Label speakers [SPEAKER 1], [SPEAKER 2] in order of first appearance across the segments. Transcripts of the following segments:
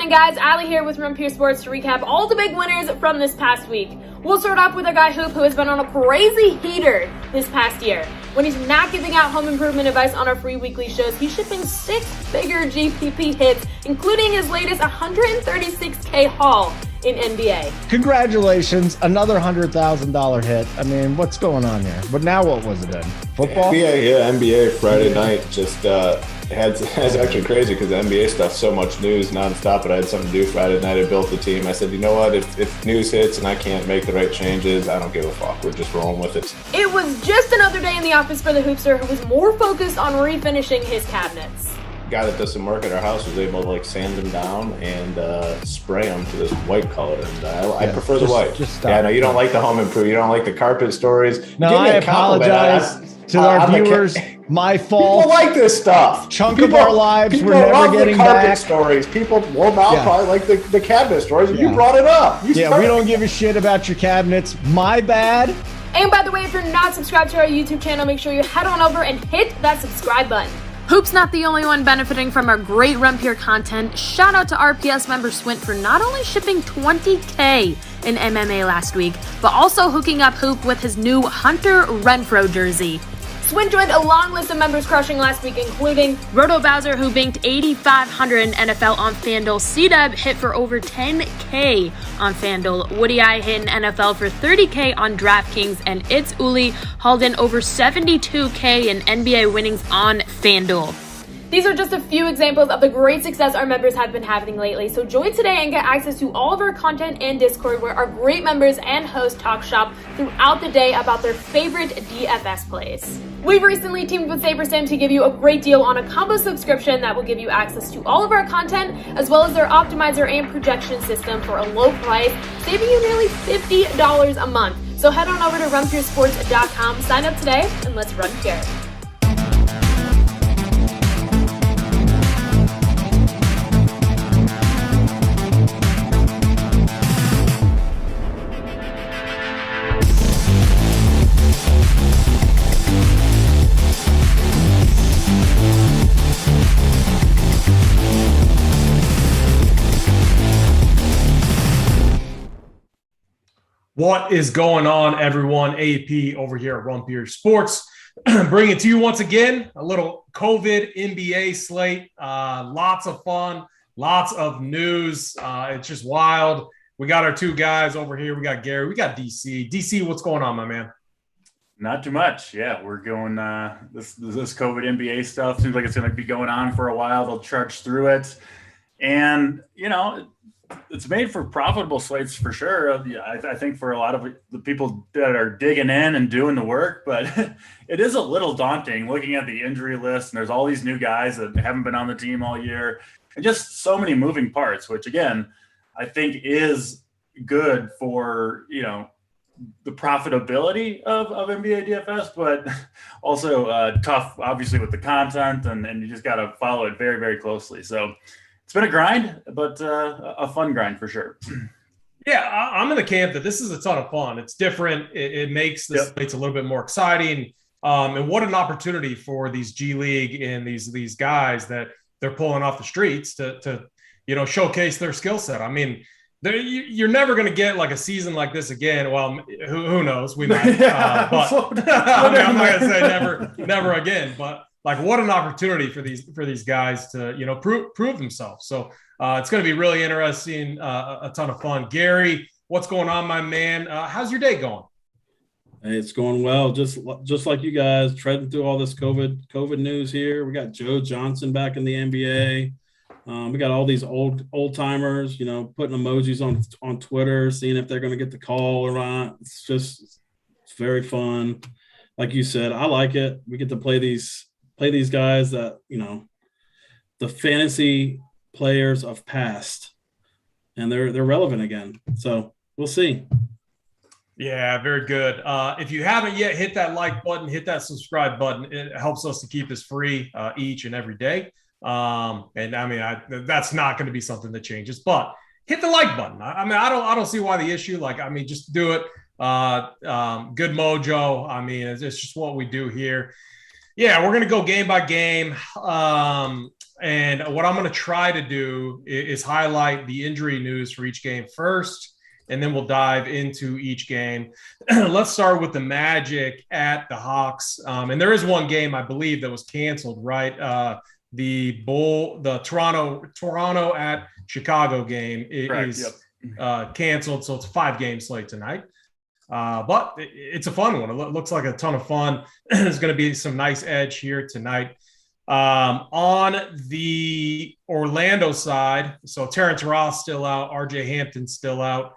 [SPEAKER 1] morning, guys. Allie here with Run Pure Sports to recap all the big winners from this past week. We'll start off with a guy Hoop who has been on a crazy heater this past year. When he's not giving out home improvement advice on our free weekly shows, he's shipping six-figure GPP hits, including his latest $136K haul in NBA.
[SPEAKER 2] Congratulations, another $100,000 hit. I mean, what's going on here? But now what was it in? Football?
[SPEAKER 3] NBA Friday night just it's actually crazy because the NBA stuff's so much news nonstop, but I had something to do Friday night. I built the team. I said, you know what? If news hits and I can't make the right changes, I don't give a fuck. We're just rolling with it.
[SPEAKER 1] It was just another day in the office for the Hoopster, who was more focused on refinishing his cabinets.
[SPEAKER 3] Guy that does some work at our house was able to sand them down and spray them to this white color, and I prefer the white. I know you don't like the home improvement, you don't like the carpet stories.
[SPEAKER 2] No, I apologize to our viewers. My fault.
[SPEAKER 3] People like this stuff.
[SPEAKER 2] Chunk of our lives we're never getting
[SPEAKER 3] the carpet
[SPEAKER 2] back.
[SPEAKER 3] Stories. People probably like the cabinet stories. You brought it up.
[SPEAKER 2] We don't give a shit about your cabinets. My bad.
[SPEAKER 1] And by the way, if you're not subscribed to our YouTube channel, make sure you head on over and hit that subscribe button. Hoop's not the only one benefiting from our great Run Pure content. Shout out to RPS member Swint for not only shipping $20K in MMA last week, but also hooking up Hoop with his new Hunter Renfro jersey. Swint joined a long list of members crushing last week, including Roto Bowser, who banked $8,500 in NFL on FanDuel. C-Dub hit for over $10K on FanDuel. Woody I hit in NFL for $30K on DraftKings, and It's Uli hauled in over $72K in NBA winnings on FanDuel. These are just a few examples of the great success our members have been having lately, so join today and get access to all of our content and Discord, where our great members and hosts talk shop throughout the day about their favorite DFS plays. We've recently teamed with SaberSim to give you a great deal on a combo subscription that will give you access to all of our content, as well as their optimizer and projection system for a low price, saving you nearly $50 a month. So head on over to runpuresports.com, sign up today, and let's run pure.
[SPEAKER 4] What is going on, everyone? AP over here at Run Pure Sports. Bringing it to you once again, a little COVID NBA slate. Lots of fun, lots of news. It's just wild. We got our two guys over here. We got Gary. We got DC. DC, what's going on, my man?
[SPEAKER 5] Not too much. Yeah, we're going this COVID NBA stuff seems like it's going to be going on for a while. They'll trudge through it. And, it's made for profitable slates for sure. I think for a lot of the people that are digging in and doing the work, but it is a little daunting looking at the injury list. And there's all these new guys that haven't been on the team all year and just so many moving parts, which again, I think is good for, the profitability of NBA DFS, but also tough, obviously, with the content and you just got to follow it very, very closely. So it's been a grind, but a fun grind for sure.
[SPEAKER 4] Yeah, I'm in the camp that this is a ton of fun. It's different. It makes the slates a little bit more exciting. And what an opportunity for these G League and these guys that they're pulling off the streets to showcase their skill set. I mean, you're never going to get like a season like this again. Well, who knows? We might. But I'm not going to say never again. But like, what an opportunity for these guys to prove themselves. So it's going to be really interesting, a ton of fun. Gary, what's going on, my man? How's your day going?
[SPEAKER 6] Hey, it's going well. Just like you guys, treading through all this COVID news here. We got Joe Johnson back in the NBA. We got all these old timers, putting emojis on Twitter, seeing if they're going to get the call or not. It's very fun. Like you said, I like it. We get to play these guys that, the fantasy players of past, and they're relevant again. So we'll see.
[SPEAKER 4] Yeah, very good. If you haven't yet, hit that like button, hit that subscribe button. It helps us to keep this free each and every day. And I mean, that's not going to be something that changes, but hit the like button. I don't see why the issue, just do it. Good mojo. I mean, it's just what we do here. Yeah, we're going to go game by game. And what I'm going to try to do is highlight the injury news for each game first, and then we'll dive into each game. Let's start with the Magic at the Hawks. And there is one game, I believe, that was canceled, right? The Toronto at Chicago game is canceled. So it's a 5-game slate tonight. But it's a fun one. It looks like a ton of fun. There's going to be some nice edge here tonight. On the Orlando side, so Terrence Ross still out, RJ Hampton still out.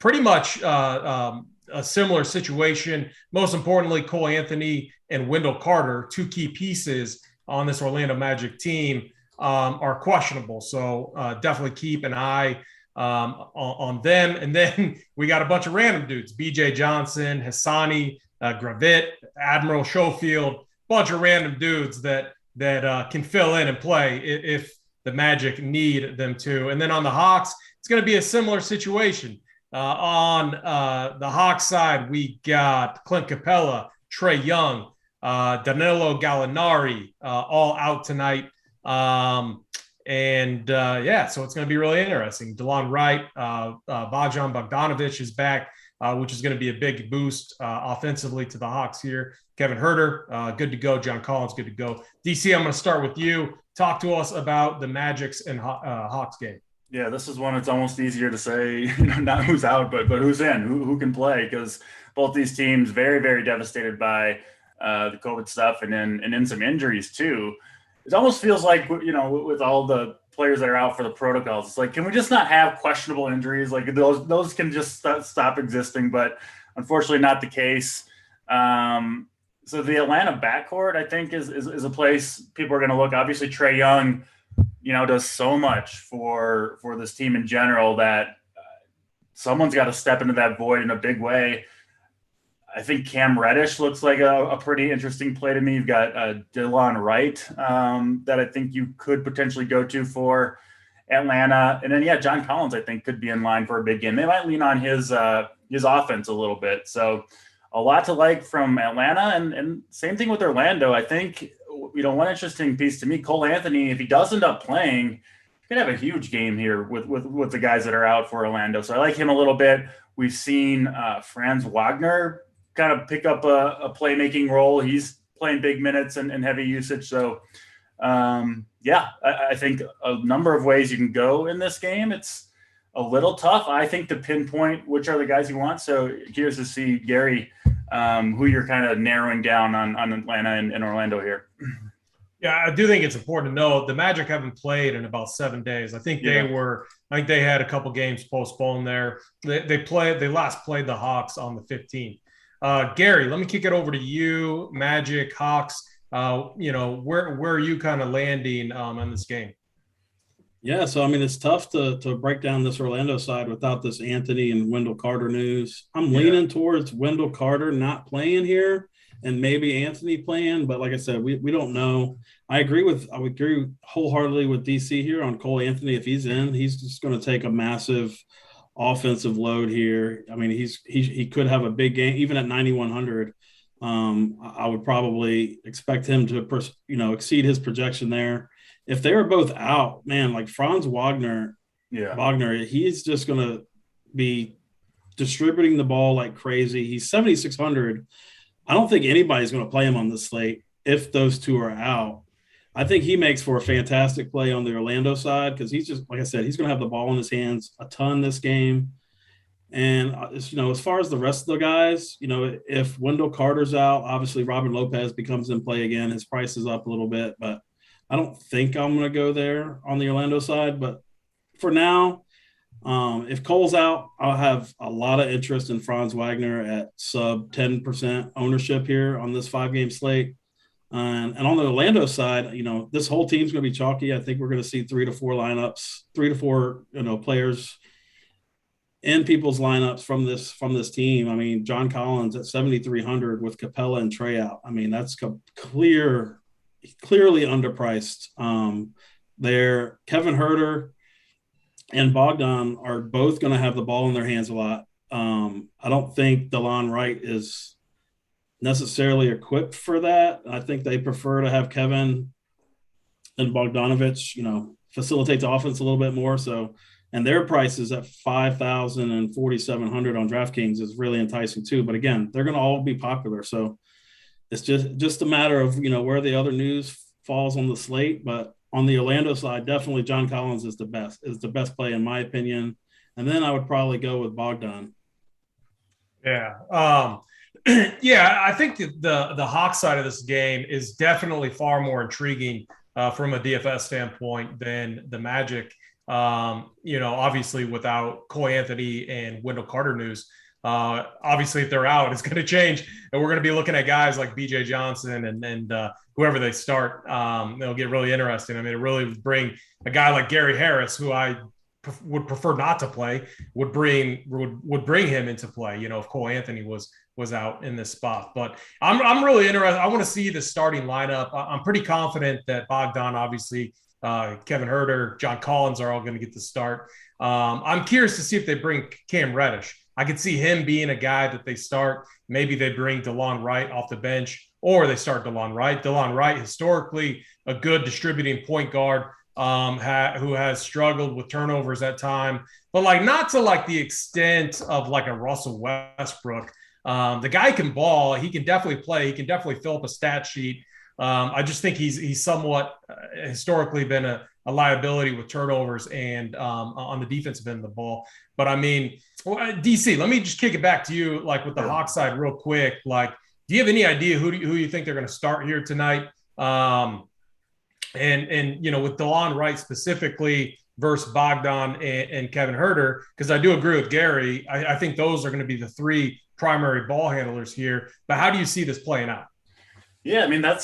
[SPEAKER 4] Pretty much a similar situation. Most importantly, Cole Anthony and Wendell Carter, 2 key pieces on this Orlando Magic team, are questionable. So definitely keep an eye on them. And then we got a bunch of random dudes: BJ Johnson, Hassani, Gravit, Admiral Schofield, bunch of random dudes that can fill in and play if the Magic need them to. And then on the Hawks, it's going to be a similar situation. On the Hawks side, we got Clint Capella, Trae Young, Danilo Gallinari, all out tonight. So it's going to be really interesting. DeLon Wright, Bojan Bogdanovic is back, which is going to be a big boost offensively to the Hawks here. Kevin Huerter, good to go. John Collins, good to go. DC, I'm going to start with you. Talk to us about the Magic's and Hawks game.
[SPEAKER 5] Yeah, this is one it's almost easier to say, not who's out, but who's in, who can play, because both these teams very, very devastated by the COVID stuff and then some injuries too. It almost feels like, with all the players that are out for the protocols, it's like, can we just not have questionable injuries? Like those can just stop existing, but unfortunately not the case. So the Atlanta backcourt, I think, is a place people are going to look. Obviously, Trae Young, does so much for this team in general that someone's got to step into that void in a big way. I think Cam Reddish looks like a pretty interesting play to me. You've got DeLon Wright that I think you could potentially go to for Atlanta. And then, John Collins, I think, could be in line for a big game. They might lean on his offense a little bit. So a lot to like from Atlanta, and same thing with Orlando. I think, one interesting piece to me, Cole Anthony, if he does end up playing, could have a huge game here with the guys that are out for Orlando. So I like him a little bit. We've seen Franz Wagner kind of pick up a playmaking role. He's playing big minutes and heavy usage. So, I think a number of ways you can go in this game. It's a little tough, I think, to pinpoint which are the guys you want. So curious to see, Gary, who you're kind of narrowing down on Atlanta and Orlando here.
[SPEAKER 4] Yeah, I do think it's important to know the Magic haven't played in about 7 days. I think they had a couple games postponed there. They last played the Hawks on the 15th. Gary, let me kick it over to you. Magic, Hawks, where are you kind of landing on this game?
[SPEAKER 6] Yeah, so it's tough to break down this Orlando side without this Anthony and Wendell Carter news. I'm leaning towards Wendell Carter not playing here and maybe Anthony playing, but like I said, we don't know. I would agree wholeheartedly with DC here on Cole Anthony. If he's in, he's just going to take a massive offensive load here. He could have a big game even at 9,100. I would probably expect him to exceed his projection there. If they were both out, man, like Franz Wagner, he's just going to be distributing the ball like crazy. He's 7,600. I don't think anybody's going to play him on this slate if those two are out. I think he makes for a fantastic play on the Orlando side because he's just, like I said, he's going to have the ball in his hands a ton this game. And, as far as the rest of the guys, if Wendell Carter's out, obviously Robin Lopez becomes in play again. His price is up a little bit, but I don't think I'm going to go there on the Orlando side. But for now, if Cole's out, I'll have a lot of interest in Franz Wagner at sub 10% ownership here on this 5-game slate. And on the Orlando side, this whole team's going to be chalky. I think we're going to see 3 to 4 players in people's lineups from this team. John Collins at 7,300 with Capella and Trae out. That's clearly underpriced there. Kevin Huerter and Bogdan are both going to have the ball in their hands a lot. I don't think DeLon Wright is necessarily equipped for that. I think they prefer to have Kevin and Bogdanovich, facilitate the offense a little bit more. So, and their prices at $5,000 and $4,700 on DraftKings is really enticing too. But again, they're going to all be popular. So it's just a matter of, where the other news falls on the slate. But on the Orlando side, definitely John Collins is the best play in my opinion. And then I would probably go with Bogdan.
[SPEAKER 4] Yeah. Yeah, I think the Hawks side of this game is definitely far more intriguing from a DFS standpoint than the Magic. Obviously without Coy Anthony and Wendell Carter news, obviously if they're out, it's going to change, and we're going to be looking at guys like BJ Johnson and whoever they start. It'll get really interesting. I mean, it really would bring a guy like Gary Harris, who I would prefer not to play, would bring him into play. If Cole Anthony was out in this spot. But I'm really interested. I want to see the starting lineup. I'm pretty confident that Bogdan, obviously, Kevin Huerter, John Collins are all going to get the start. I'm curious to see if they bring Cam Reddish. I could see him being a guy that they start. Maybe they bring DeLon Wright off the bench, or they start DeLon Wright. DeLon Wright, historically a good distributing point guard, who has struggled with turnovers at time, but not to the extent of a Russell Westbrook. The guy can ball. He can definitely play. He can definitely fill up a stat sheet. I just think he's somewhat historically been a liability with turnovers and on the defensive end of the ball. But I mean, DC, let me just kick it back to you, with the Hawks side real quick. Do you have any idea who you think they're going to start here tonight? And with DeLon Wright specifically versus Bogdan and Kevin Huerter, because I do agree with Gary. I think those are going to be the three primary ball handlers here. But how do you see this playing out?
[SPEAKER 5] Yeah, I mean, that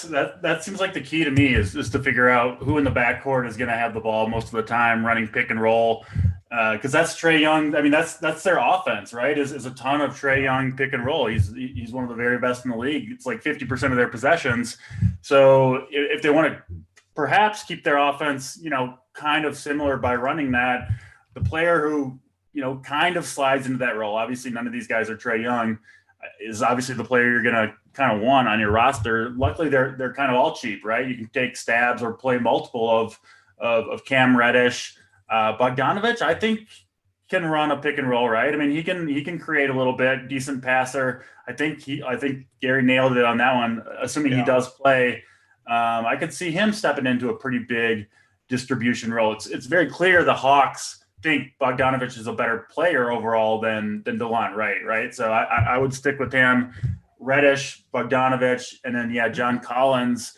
[SPEAKER 5] seems like the key to me is to figure out who in the backcourt is going to have the ball most of the time running pick and roll. Because that's Trae Young. I mean, that's their offense, right? Is a ton of Trae Young pick and roll. He's one of the very best in the league. It's 50% of their possessions. So if they want to perhaps keep their offense, kind of similar by running that, the player who, kind of slides into that role. Obviously, none of these guys are Trae Young. Is obviously the player you're going to kind of want on your roster. Luckily, they're kind of all cheap, right? You can take stabs or play multiple of Cam Reddish. Bogdanovich, I think, can run a pick and roll, right? I mean, he can create a little bit, decent passer. I think Gary nailed it on that one. Assuming he does play, I could see him stepping into a pretty big distribution role. It's very clear the Hawks think Bogdanovich is a better player overall than DeLon Wright, right? So I would stick with him. Reddish, Bogdanovich, and then John Collins.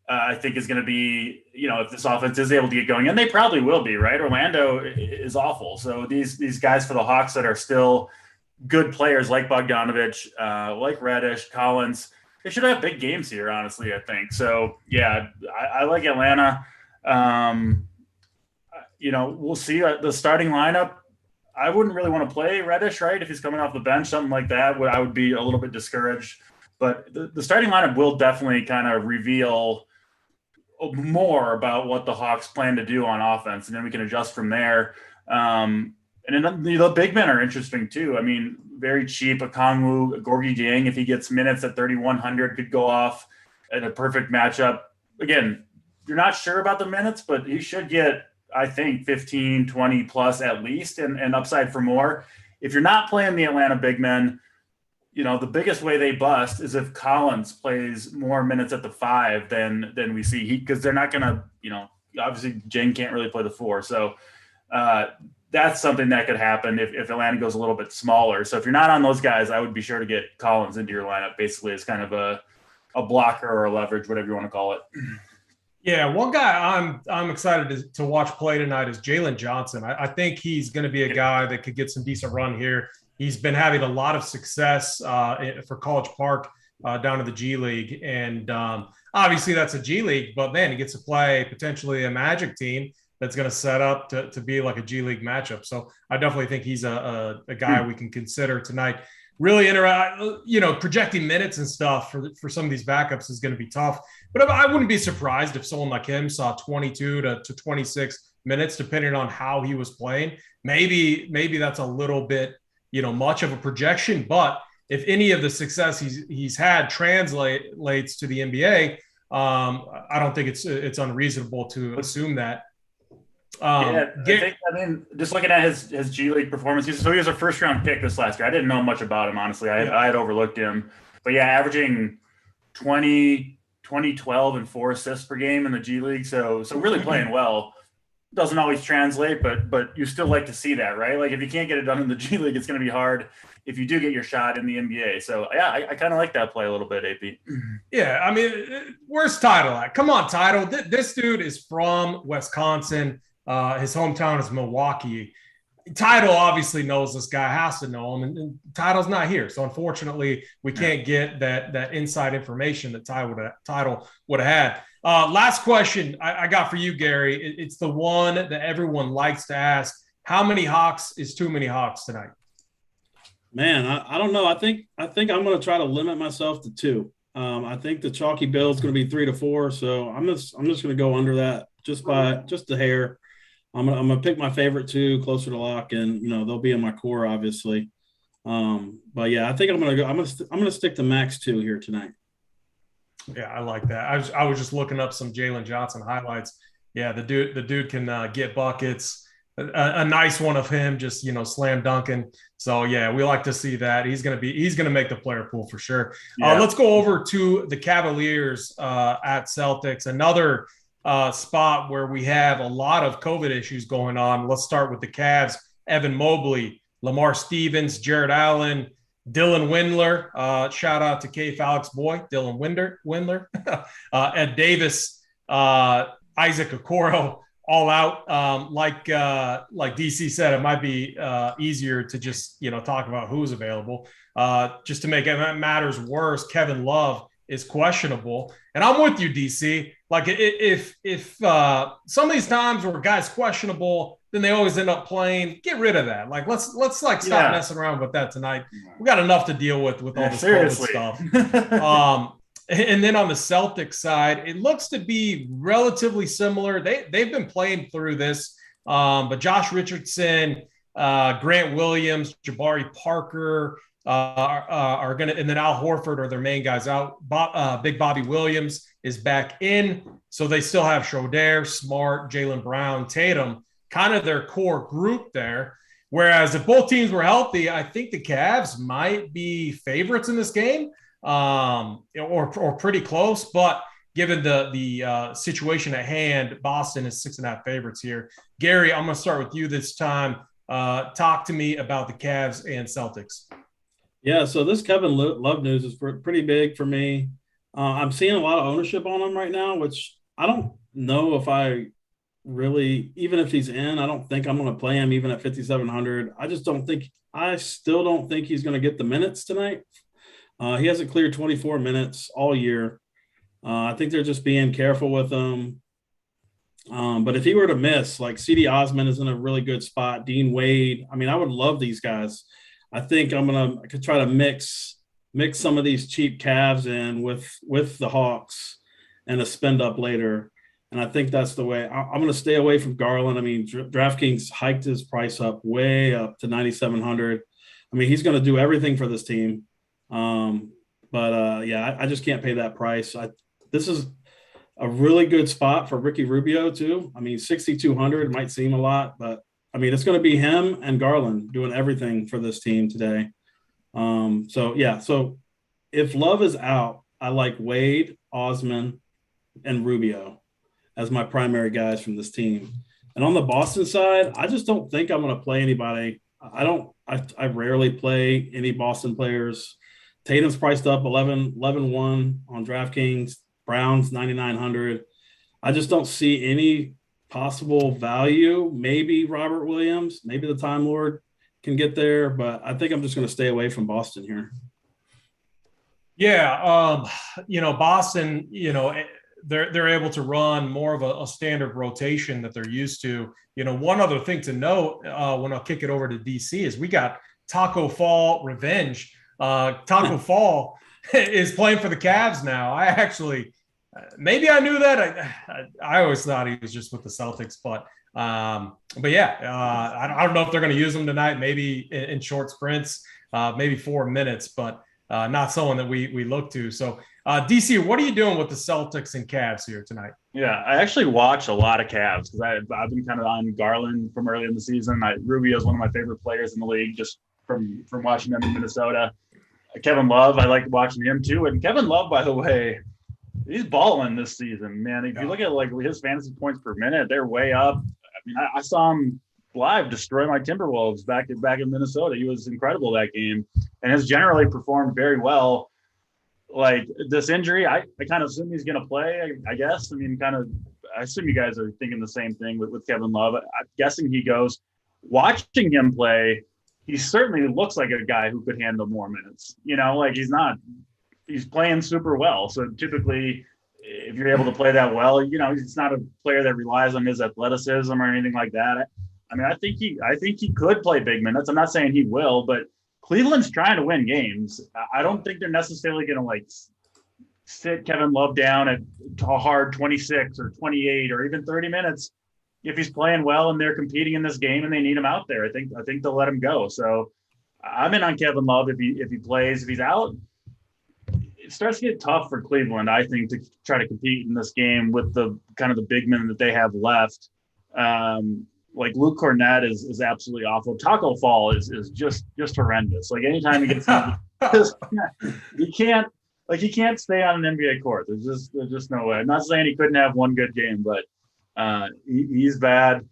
[SPEAKER 5] I think is going to be, if this offense is able to get going, and they probably will be, right? Orlando is awful. So these guys for the Hawks that are still good players like Bogdanovich, like Reddish, Collins, they should have big games here, honestly, I think. So, yeah, I like Atlanta. We'll see the starting lineup. I wouldn't really want to play Reddish, right? If he's coming off the bench, something like that, I would be a little bit discouraged. But the starting lineup will definitely kind of reveal more about what the Hawks plan to do on offense, and then we can adjust from there. And then the big men are interesting too. I mean, very cheap. Okongwu, Gorgui Dieng, if he gets minutes at 3,100, could go off at a perfect matchup. Again, you're not sure about the minutes, but he should get, I think, 15, 20 plus at least, and upside for more. If you're not playing the Atlanta big men, the biggest way they bust is if Collins plays more minutes at the 5 than we see. Because they're not going to, obviously Jane can't really play the 4. So that's something that could happen if Atlanta goes a little bit smaller. So if you're not on those guys, I would be sure to get Collins into your lineup basically as kind of a blocker or a leverage, whatever you want to call it.
[SPEAKER 4] Yeah, one guy I'm excited to watch play tonight is Jaylen Johnson. I think he's going to be a guy that could get some decent run here. He's been having a lot of success for College Park down to the G League. And obviously that's a G League, but man, he gets to play potentially a Magic team that's going to set up to be like a G League matchup. So I definitely think he's a guy we can consider tonight. Really projecting minutes and stuff for some of these backups is going to be tough. But I wouldn't be surprised if someone like him saw 22 to 26 minutes, depending on how he was playing. Maybe that's a little bit, much of a projection, but if any of the success he's had translates to the NBA, I don't think it's unreasonable to assume that.
[SPEAKER 5] I mean, just looking at his G League performance, he was a first round pick this last year. I didn't know much about him, honestly. I had overlooked him, but yeah, averaging 20, 12, and 4 assists per game in the G League. So really playing well. Doesn't always translate, but you still like to see that, right? Like if you can't get it done in the G League, it's going to be hard if you do get your shot in the NBA. So yeah, I kind of like that play a little bit, AP.
[SPEAKER 4] Yeah, I mean, where's Title at? Come on, Title. This dude is from Wisconsin. His hometown is Milwaukee. Title obviously knows this guy, has to know him, and Title's not here. So unfortunately, we can't get that inside information that Title would have had. Last question I got for you, Gary. It's the one that everyone likes to ask. How many Hawks is too many Hawks tonight?
[SPEAKER 6] Man, I don't know. I think I'm going to try to limit myself to 2. I think the chalky bill is going to be 3 to 4. So I'm just going to go under that just a hair. I'm gonna pick my favorite 2 closer to lock, and they'll be in my core, obviously. But yeah, I think I'm gonna stick to max 2 here tonight.
[SPEAKER 4] Yeah, I like that. I was just looking up some Jalen Johnson highlights. Yeah, the dude can get buckets. A nice one of him, just slam dunking. So yeah, we like to see that. He's gonna make the player pool for sure. Yeah. Let's go over to the Cavaliers at Celtics. Another spot where we have a lot of COVID issues going on. Let's start with the Cavs. Evan Mobley, Lamar Stevens, Jared Allen, Dylan Windler. Shout out to K. Alex boy, Dylan Windler. Ed Davis, Isaac Okoro, all out. Like DC said, it might be easier to just talk about who's available. Just to make matters worse, Kevin Love is questionable, and I'm with you, DC. Like if some of these times where guys questionable, then they always end up playing. Get rid of that. Like let's stop messing around with that tonight. We got enough to deal with all this COVID stuff. And then on the Celtics side, it looks to be relatively similar. They've been playing through this, but Josh Richardson, Grant Williams, Jabari Parker are going to, and then Al Horford are their main guys out. Big Bobby Williams is back in. So they still have Schroeder, Smart, Jaylen Brown, Tatum, kind of their core group there. Whereas if both teams were healthy, I think the Cavs might be favorites in this game, or pretty close. But given the situation at hand, Boston is 6.5 favorites here. Gary, I'm going to start with you this time. Talk to me about the Cavs and Celtics.
[SPEAKER 6] Yeah, so this Kevin Love news is pretty big for me. I'm seeing a lot of ownership on him right now, which I don't know if I really, even if he's in, I don't think I'm going to play him even at 5,700. I still don't think he's going to get the minutes tonight. He hasn't cleared 24 minutes all year. I think they're just being careful with him. But if he were to miss, like C.D. Osman is in a really good spot, Dean Wade. I mean, I would love these guys. I think I could try to mix some of these cheap Cavs in with the Hawks and a spend up later. And I think that's the way. I'm going to stay away from Garland. I mean, DraftKings hiked his price up way up to 9,700. I mean, he's going to do everything for this team. I just can't pay that price. This is a really good spot for Ricky Rubio too. I mean, 6,200 might seem a lot, but I mean, it's going to be him and Garland doing everything for this team today. So if Love is out, I like Wade, Osman, and Rubio as my primary guys from this team. And on the Boston side, I just don't think I'm going to play anybody. I rarely play any Boston players. Tatum's priced up 11-1 on DraftKings. Brown's 9,900. I just don't see any possible value. Maybe Robert Williams, maybe the Time Lord can get there, but I think I'm just going to stay away from Boston here.
[SPEAKER 4] Yeah, Boston, they're able to run more of a standard rotation that they're used to. One other thing to note when I'll kick it over to DC is we got Taco Fall revenge. Taco Fall is playing for the Cavs now. I actually, maybe I knew that. I always thought he was just with the Celtics, but But yeah, I don't know if they're going to use him tonight. Maybe in short sprints, maybe 4 minutes, but not someone that we look to. So, DC, what are you doing with the Celtics and Cavs here tonight?
[SPEAKER 5] Yeah, I actually watch a lot of Cavs because I've been kind of on Garland from early in the season. Rubio is one of my favorite players in the league, just from watching them in Minnesota. Kevin Love, I like watching him too. And Kevin Love, by the way, he's balling this season, man. If you look at like his fantasy points per minute, they're way up. I mean, I saw him live destroy my Timberwolves back in Minnesota. He was incredible that game and has generally performed very well. Like this injury, I kind of assume he's going to play, I guess. I mean, I assume you guys are thinking the same thing with Kevin Love. I'm guessing he goes. Watching him play, he certainly looks like a guy who could handle more minutes. You know, like he's playing super well. So typically, if you're able to play that well, you know, he's not a player that relies on his athleticism or anything like that. I mean, I think he could play big minutes. I'm not saying he will, but Cleveland's trying to win games. I don't think they're necessarily going to like sit Kevin Love down at a hard 26 or 28 or even 30 minutes. If he's playing well and they're competing in this game and they need him out there, I think they'll let him go. So I'm in on Kevin Love if he plays. If he's out, it starts to get tough for Cleveland, I think, to try to compete in this game with the kind of the big men that they have left. Like Luke Cornett is absolutely awful. Taco Fall is just horrendous. Like anytime he gets he can't stay on an NBA court. There's just no way. I'm not saying he couldn't have one good game, but he's bad.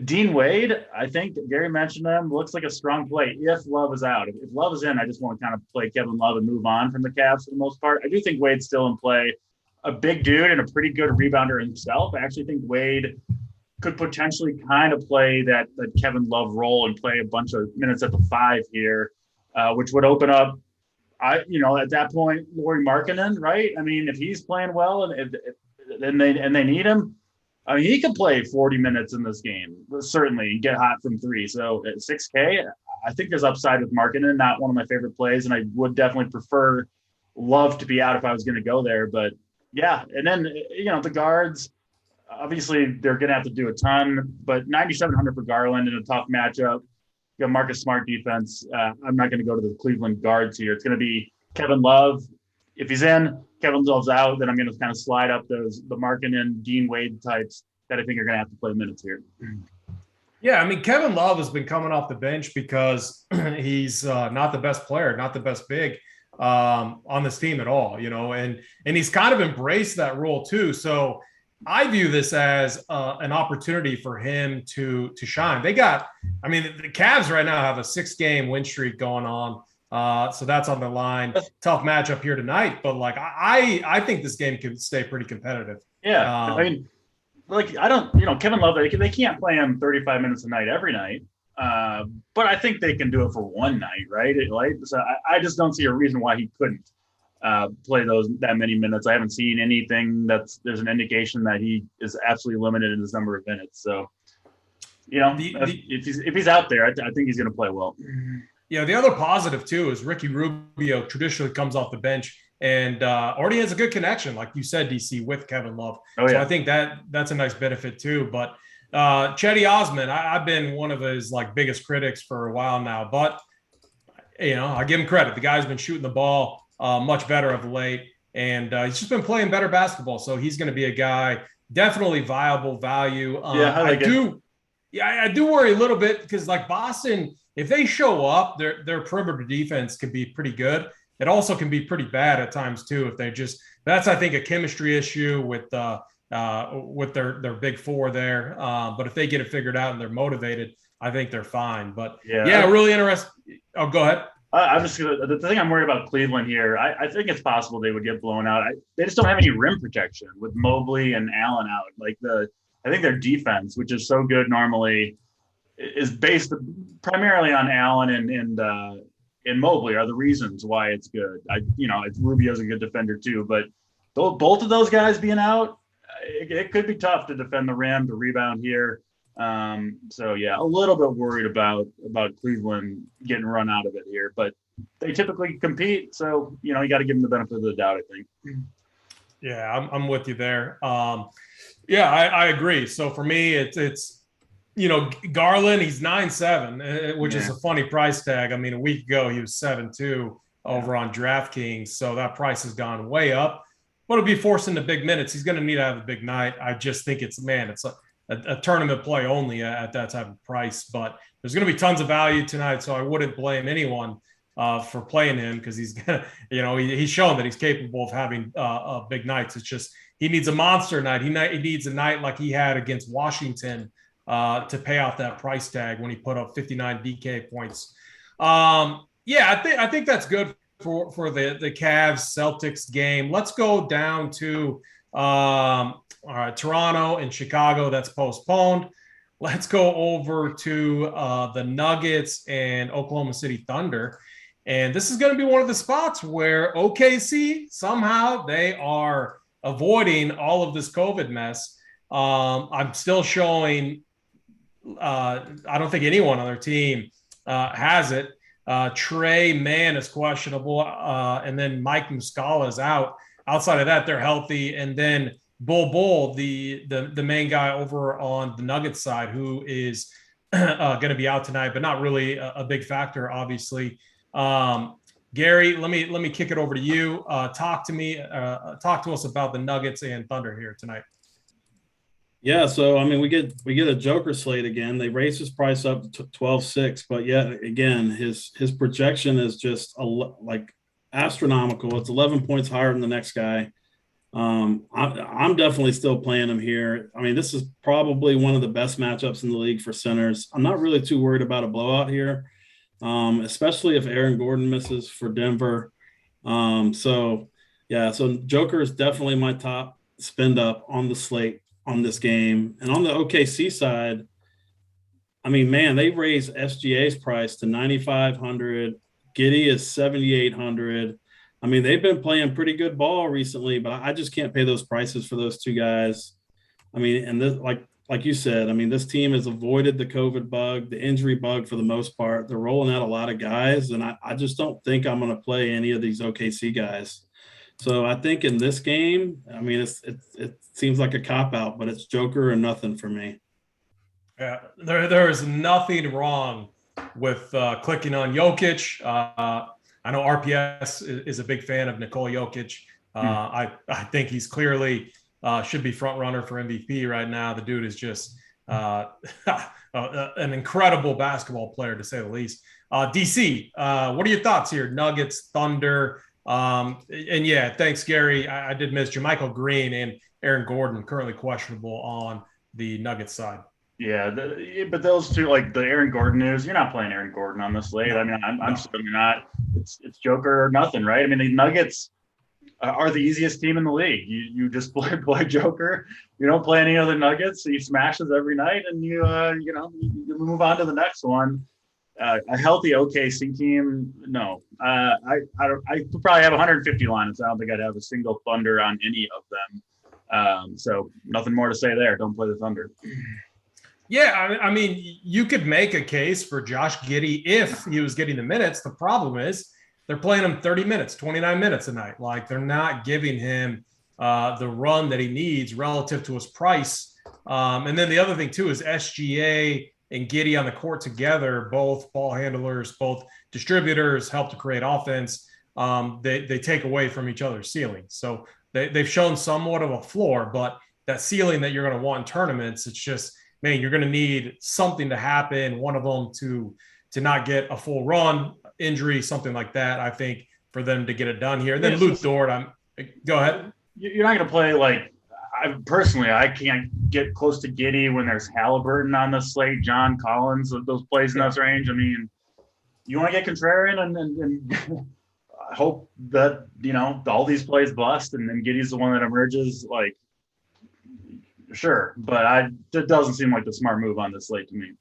[SPEAKER 5] Dean Wade, I think Gary mentioned him, looks like a strong play if Love is out. If Love is in, I just want to kind of play Kevin Love and move on from the Cavs for the most part. I do think Wade's still in play. A big dude and a pretty good rebounder himself. I actually think Wade could potentially kind of play that Kevin Love role and play a bunch of minutes at the 5 here, which would open up, at that point, Lauri Markkanen, right? I mean, if he's playing well and they need him, I mean, he could play 40 minutes in this game, certainly get hot from 3. So at 6K, I think there's upside with Markkanen, not one of my favorite plays, and I would definitely prefer Love to be out if I was going to go there. But yeah, and then the guards. Obviously, they're going to have to do a ton, but 9,700 for Garland in a tough matchup. You got Marcus Smart defense. I'm not going to go to the Cleveland guards here. It's going to be Kevin Love. If he's in, Kevin Love's out, then I'm going to kind of slide up the Markkanen, Dean Wade types that I think are going to have to play minutes here.
[SPEAKER 4] Yeah, I mean, Kevin Love has been coming off the bench because he's not the best player, not the best big on this team at all, and he's kind of embraced that role too. So I view this as an opportunity for him to shine. The Cavs right now have a 6-game win streak going on. So that's on the line. Tough matchup here tonight, but I think this game could stay pretty competitive.
[SPEAKER 5] Yeah. Kevin Love, they can't play him 35 minutes a night every night. But I think they can do it for one night, right? So I just don't see a reason why he couldn't play that many minutes. I haven't seen anything there's an indication that he is absolutely limited in his number of minutes. So, if he's out there, I think he's going to play well.
[SPEAKER 4] Yeah, the other positive too is Ricky Rubio traditionally comes off the bench and already has a good connection, like you said, DC, with Kevin Love. Oh, yeah. So I think that's a nice benefit too. But Chetty Osman, I've been one of his biggest critics for a while now, but I give him credit. The guy's been shooting the ball much better of late, and he's just been playing better basketball. So he's going to be a guy, definitely viable value. I do worry a little bit because Boston, if they show up, their perimeter defense can be pretty good. It also can be pretty bad at times too. If they that's I think a chemistry issue with their big 4 there. But if they get it figured out and they're motivated, I think they're fine. But really interesting. Oh, go ahead.
[SPEAKER 5] The thing I'm worried about Cleveland here, I think it's possible they would get blown out. They just don't have any rim protection with Mobley and Allen out. I think their defense, which is so good normally, is based primarily on Allen and Mobley are the reasons why it's good. Rubio's a good defender too, but both of those guys being out, it could be tough to defend the rim, to rebound here. So a little bit worried about Cleveland getting run out of it here, but they typically compete. So, you got to give them the benefit of the doubt, I think.
[SPEAKER 4] Yeah, I'm with you there. I agree. So for me, it's Garland, he's 9.7, which is a funny price tag. I mean, a week ago he was 7.2 over on DraftKings, so that price has gone way up. But it'll be forcing the big minutes. He's going to need to have a big night. I just think it's a tournament play only at that type of price. But there's going to be tons of value tonight, so I wouldn't blame anyone for playing him because he's gonna, he's shown that he's capable of having big nights. It's just he needs a monster night. He needs a night like he had against Washington to pay off that price tag when he put up 59 DK points. I think that's good for the Cavs Celtics game. Let's go down to Toronto and Chicago. That's postponed. Let's go over to the Nuggets and Oklahoma City Thunder. And this is going to be one of the spots where OKC, somehow they are avoiding all of this COVID mess. I'm still showing, I don't think anyone on their team has it. Trey Mann is questionable. And then Mike Muscala is out. Outside of that, they're healthy. And then Bull, the main guy over on the Nuggets side, who is going to be out tonight, but not really a big factor, obviously. Gary, let me kick it over to you. Talk to us about the Nuggets and Thunder here tonight.
[SPEAKER 6] Yeah, so I mean, we get a Joker slate again. They raised his price up to 12.6, but yet again, his projection is just like astronomical. It's 11 points higher than the next guy. I'm definitely still playing him here. I mean, this is probably one of the best matchups in the league for centers. I'm not really too worried about a blowout here, especially if Aaron Gordon misses for Denver. So Joker is definitely my top spend up on the slate on this game. And on the OKC side, I mean, man, they raised SGA's price to 9,500. Giddey is 7,800. I mean, they've been playing pretty good ball recently, but I just can't pay those prices for those two guys. I mean, and this, like you said, I mean, this team has avoided the COVID bug, the injury bug for the most part. They're rolling out a lot of guys, and I just don't think I'm going to play any of these OKC guys. So I think in this game, I mean, it seems like a cop-out, but it's Joker or nothing for me.
[SPEAKER 4] Yeah, there is nothing wrong with clicking on Jokic. I know RPS is a big fan of Nikola Jokic. I think he's clearly should be front runner for MVP right now. The dude is just an incredible basketball player, to say the least. DC, what are your thoughts here? Nuggets, Thunder, and yeah, thanks, Gary. I did miss Jermichael Green and Aaron Gordon, currently questionable on the Nuggets side.
[SPEAKER 5] Yeah, but those two, like the Aaron Gordon news, you're not playing Aaron Gordon on this slate. I mean, I'm certainly not. It's Joker or nothing, right? I mean, the Nuggets are the easiest team in the league. You just play Joker. You don't play any other Nuggets. So he smashes every night, and you move on to the next one. A healthy OKC team, no. I probably have 150 lineups. I don't think I'd have a single Thunder on any of them. So nothing more to say there. Don't play the Thunder.
[SPEAKER 4] Yeah, I mean, you could make a case for Josh Giddey if he was getting the minutes. The problem is they're playing him 30 minutes, 29 minutes a night. Like, they're not giving him the run that he needs relative to his price. And then the other thing, too, is SGA and Giddey on the court together, both ball handlers, both distributors, help to create offense. They take away from each other's ceiling. So they've shown somewhat of a floor, but that ceiling that you're going to want in tournaments, it's just – man, you're going to need something to happen, one of them to not get a full run, injury, something like that, I think, for them to get it done here. And then Luke Dort, go ahead.
[SPEAKER 5] You're not going to play like I can't get close to Giddey when there's Halliburton on the slate, John Collins, those plays in that range. I mean, you want to get contrarian and hope that, all these plays bust and then Giddey's the one that emerges, like, sure, but it doesn't seem like the smart move on this slate to me.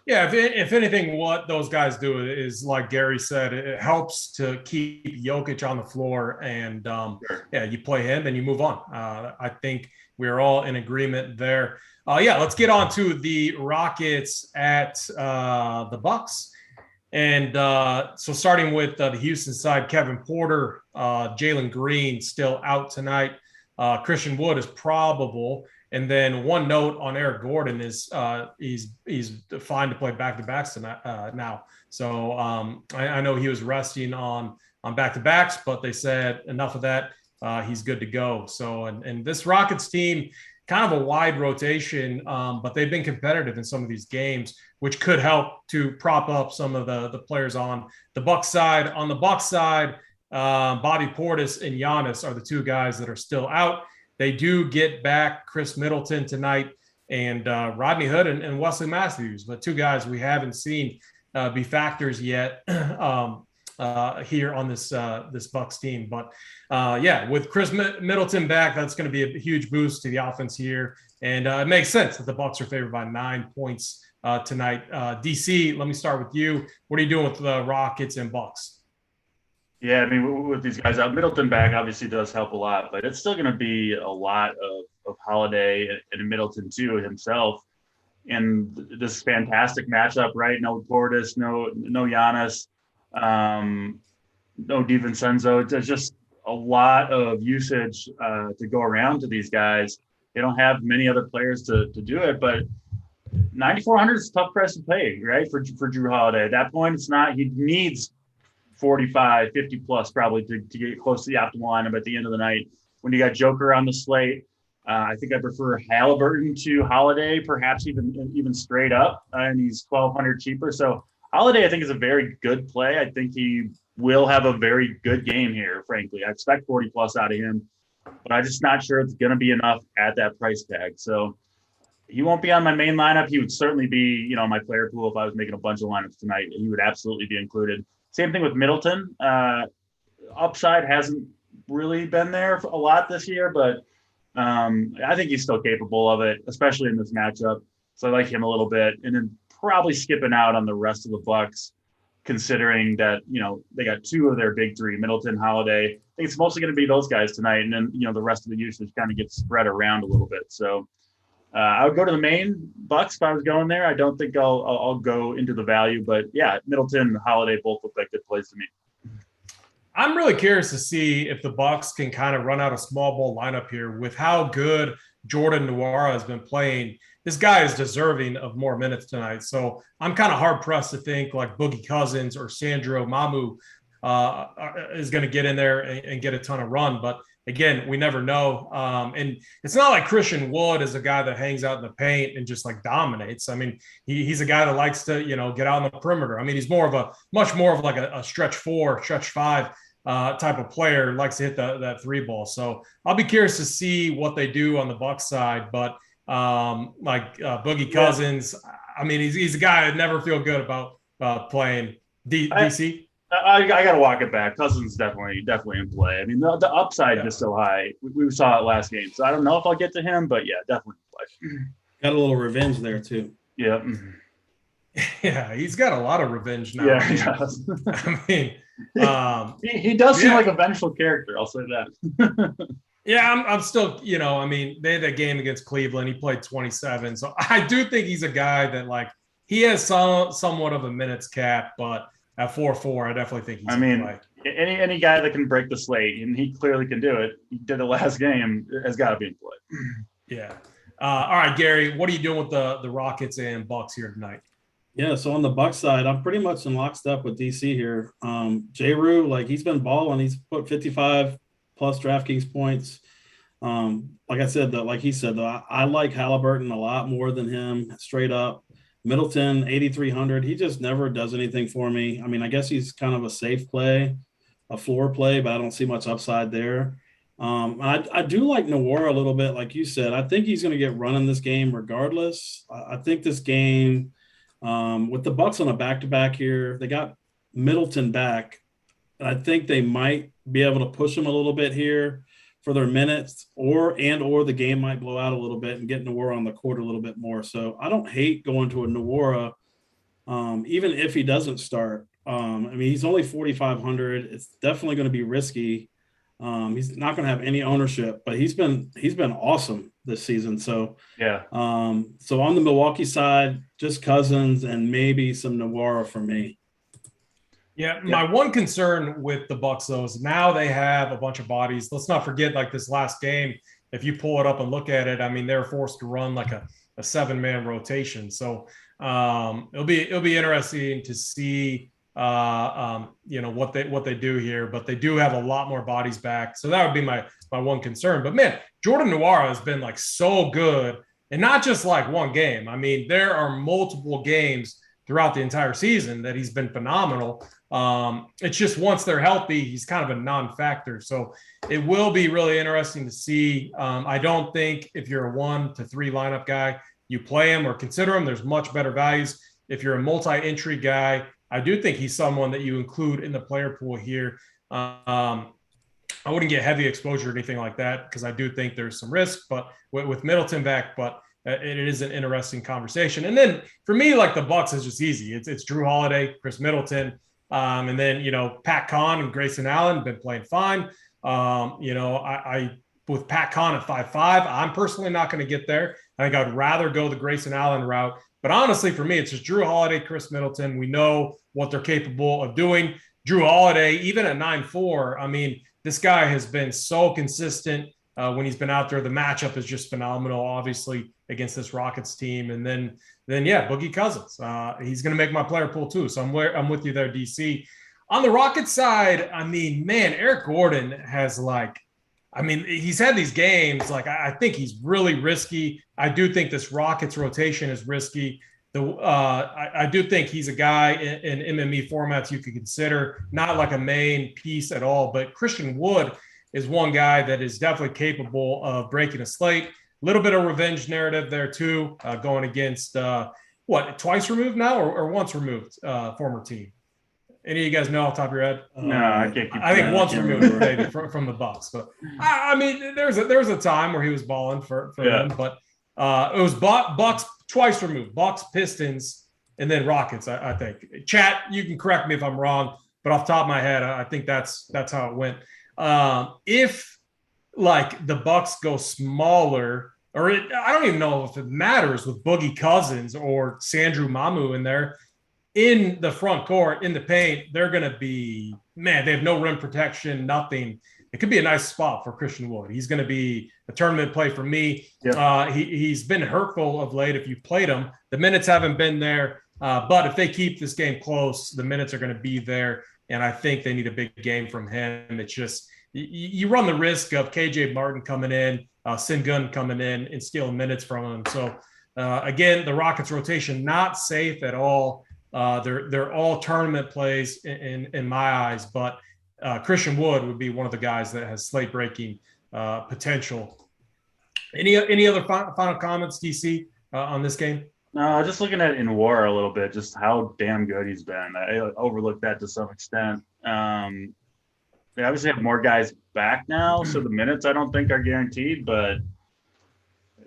[SPEAKER 4] Yeah, if anything, what those guys do is, like Gary said, it helps to keep Jokic on the floor, and
[SPEAKER 5] Sure.
[SPEAKER 4] You play him and you move on. I think we're all in agreement there. Let's get on to the Rockets at the Bucks. And so starting with the Houston side, Kevin Porter, Jalen Green still out tonight. Christian Wood is probable. And then one note on Eric Gordon is he's fine to play back-to-backs tonight, now. So I know he was resting on back-to-backs, but they said enough of that. He's good to go. So and this Rockets team, kind of a wide rotation, but they've been competitive in some of these games, which could help to prop up some of the players on the Bucks side. On the Bucks side, Bobby Portis and Giannis are the two guys that are still out. They do get back Chris Middleton tonight and Rodney Hood and Wesley Matthews, but two guys we haven't seen be factors yet here on this Bucks team. But with Chris Middleton back, that's going to be a huge boost to the offense here, and it makes sense that the Bucks are favored by 9 points tonight. DC, let me start with you. What are you doing with the Rockets and Bucks?
[SPEAKER 5] Yeah, I mean, with these guys out, Middleton back obviously does help a lot, but it's still going to be a lot of Holiday and Middleton too himself. And this fantastic matchup, right? No Portis, no Giannis, no DiVincenzo. There's just a lot of usage to go around to these guys. They don't have many other players to do it, but 9,400 is a tough price to pay, right? For Jrue Holiday. At that point, it's not, he needs 45, 50 plus probably to get close to the optimal lineup at the end of the night. When you got Joker on the slate, I think I prefer Halliburton to Holiday, perhaps even straight up, and he's 1,200 cheaper. So Holiday, I think, is a very good play. I think he will have a very good game here, frankly. I expect 40 plus out of him, but I'm just not sure it's going to be enough at that price tag. So he won't be on my main lineup. He would certainly be, my player pool if I was making a bunch of lineups tonight. He would absolutely be included. Same thing with Middleton. Upside hasn't really been there for a lot this year, but I think he's still capable of it, especially in this matchup. So I like him a little bit, and then probably skipping out on the rest of the Bucks, considering that they got two of their big three, Middleton, Holiday. I think it's mostly going to be those guys tonight, and then the rest of the usage kind of gets spread around a little bit. So I would go to the main Bucks if I was going there. I don't think I'll go into the value, but yeah, Middleton and Holiday both look like good plays to me.
[SPEAKER 4] I'm really curious to see if the Bucks can kind of run out a small ball lineup here with how good Jordan Nwora has been playing. This guy is deserving of more minutes tonight. So I'm kind of hard pressed to think like Boogie Cousins or Sandro Mamu is going to get in there and get a ton of run. But again, we never know. And it's not like Christian Wood is a guy that hangs out in the paint and just like dominates. I mean, he's a guy that likes to, get out on the perimeter. I mean, he's much more of like a stretch 4, stretch 5 type of player, likes to hit that three ball. So I'll be curious to see what they do on the Bucks side. But Boogie Cousins, I mean, he's a guy I never feel good about playing. DC?
[SPEAKER 5] I got to walk it back. Cousins definitely in play. I mean, the upside is so high. We saw it last game. So I don't know if I'll get to him, but yeah, definitely in play.
[SPEAKER 6] Got a little revenge there too.
[SPEAKER 5] Yeah.
[SPEAKER 4] Yeah, he's got a lot of revenge now.
[SPEAKER 5] Yeah, he does.
[SPEAKER 4] I mean,
[SPEAKER 5] he does seem like a vengeful character. I'll say that.
[SPEAKER 4] Yeah, I'm still, I mean, they had that game against Cleveland. He played 27. So I do think he's a guy that he has somewhat of a minutes cap, but at 4-4, I definitely think he's play.
[SPEAKER 5] Any guy that can break the slate, and he clearly can do it. He did it last game, has got to be in play.
[SPEAKER 4] Yeah. All right, Gary, what are you doing with the Rockets and Bucks here tonight?
[SPEAKER 6] Yeah, so on the Bucks side, I'm pretty much in lockstep with DC here. JSURab, he's been balling. He's put 55 plus DraftKings points. Like I said, like he said, I like Halliburton a lot more than him, straight up. Middleton, 8,300. He just never does anything for me. I mean, I guess he's kind of a safe play, a floor play, but I don't see much upside there. I do like Nwora a little bit, like you said. I think he's going to get run in this game regardless. I think this game, with the Bucks on a back-to-back here, they got Middleton back. I think they might be able to push him a little bit here for their minutes, or the game might blow out a little bit and get Nwora on the court a little bit more. So I don't hate going to a Nwora, even if he doesn't start. I mean, he's only 4,500. It's definitely going to be risky. He's not going to have any ownership, but he's been awesome this season. So
[SPEAKER 5] yeah.
[SPEAKER 6] So on the Milwaukee side, just Cousins and maybe some Nwora for me.
[SPEAKER 4] Yeah, my one concern with the Bucks, though, is now they have a bunch of bodies. Let's not forget, this last game, if you pull it up and look at it, I mean, they're forced to run like a 7-man rotation. So it'll be interesting to see what they do here, but they do have a lot more bodies back. So that would be my one concern. But man, Jordan Nwora has been like so good, and not just like one game. I mean, there are multiple games throughout the entire season that he's been phenomenal. It's just once they're healthy, he's kind of a non-factor. So it will be really interesting to see. I don't think if you're a 1 to 3 lineup guy, you play him or consider him. There's much better values. If you're a multi-entry guy, I do think he's someone that you include in the player pool here. I wouldn't get heavy exposure or anything like that because I do think there's some risk, but with Middleton back, but it is an interesting conversation. And then for me, like the Bucks is just easy. It's Drew Holiday, Chris Middleton, and then, Pat Conn and Grayson Allen have been playing fine. I with Pat Conn at 5'5", I'm personally not going to get there. I think I'd rather go the Grayson Allen route. But honestly, for me, it's just Drew Holiday, Chris Middleton. We know what they're capable of doing. Drew Holiday, even at 9'4", I mean, this guy has been so consistent when he's been out there. The matchup is just phenomenal, obviously, against this Rockets team. And then Boogie Cousins. He's going to make my player pool too. So I'm with you there, DC. On the Rockets side, I mean, man, Eric Gordon has he's had these games. Like, I think he's really risky. I do think this Rockets rotation is risky. I do think he's a guy in MME formats you could consider, not like a main piece at all. But Christian Wood is one guy that is definitely capable of breaking a slate. A little bit of revenge narrative there too, going against twice removed now or once removed former team. Any of you guys know off the top of your head?
[SPEAKER 5] No, I can't keep.
[SPEAKER 4] I think once removed maybe from the Bucks. But I mean, there was a time where he was balling for them, but it was Bucks twice removed, Bucks, Pistons, and then Rockets. I think. Chat, you can correct me if I'm wrong, but off the top of my head, I think that's how it went. If like the Bucks go smaller, I don't even know if it matters with Boogie Cousins or Sandro Mamu in there. In the front court, in the paint, they're going to be, man, they have no rim protection, nothing. It could be a nice spot for Christian Wood. He's going to be a tournament play for me. Yep. He's been hurtful of late if you played him. The minutes haven't been there, but if they keep this game close, the minutes are going to be there, and I think they need a big game from him. It's just you run the risk of KJ Martin coming in, Sengun coming in and stealing minutes from him. So, again, the Rockets rotation, not safe at all. They're all tournament plays in my eyes, but Christian Wood would be one of the guys that has slate breaking potential. Any other final comments, DC, on this game?
[SPEAKER 5] No, just looking at Nwora a little bit, just how damn good he's been. I overlooked that to some extent. They obviously have more guys back now, so the minutes I don't think are guaranteed, but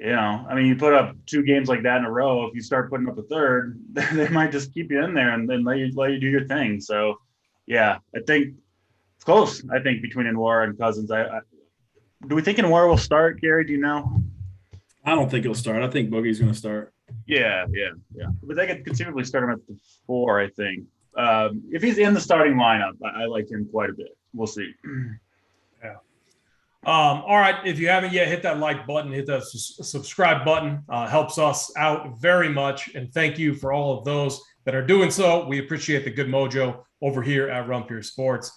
[SPEAKER 5] I mean, you put up 2 games like that in a row. If you start putting up a third, they might just keep you in there and then let you do your thing. So, yeah, I think it's close. I think between Nwora and Cousins. Do we think Nwora will start, Gary? Do you know?
[SPEAKER 6] I don't think he'll start. I think Boogie's going to start.
[SPEAKER 5] Yeah. But they could conceivably start him at the 4, I think. If he's in the starting lineup, I like him quite a bit. We'll see.
[SPEAKER 4] Yeah. All right. If you haven't yet, hit that like button, hit that subscribe button. Helps us out very much. And thank you for all of those that are doing so. We appreciate the good mojo over here at Rumpier Sports.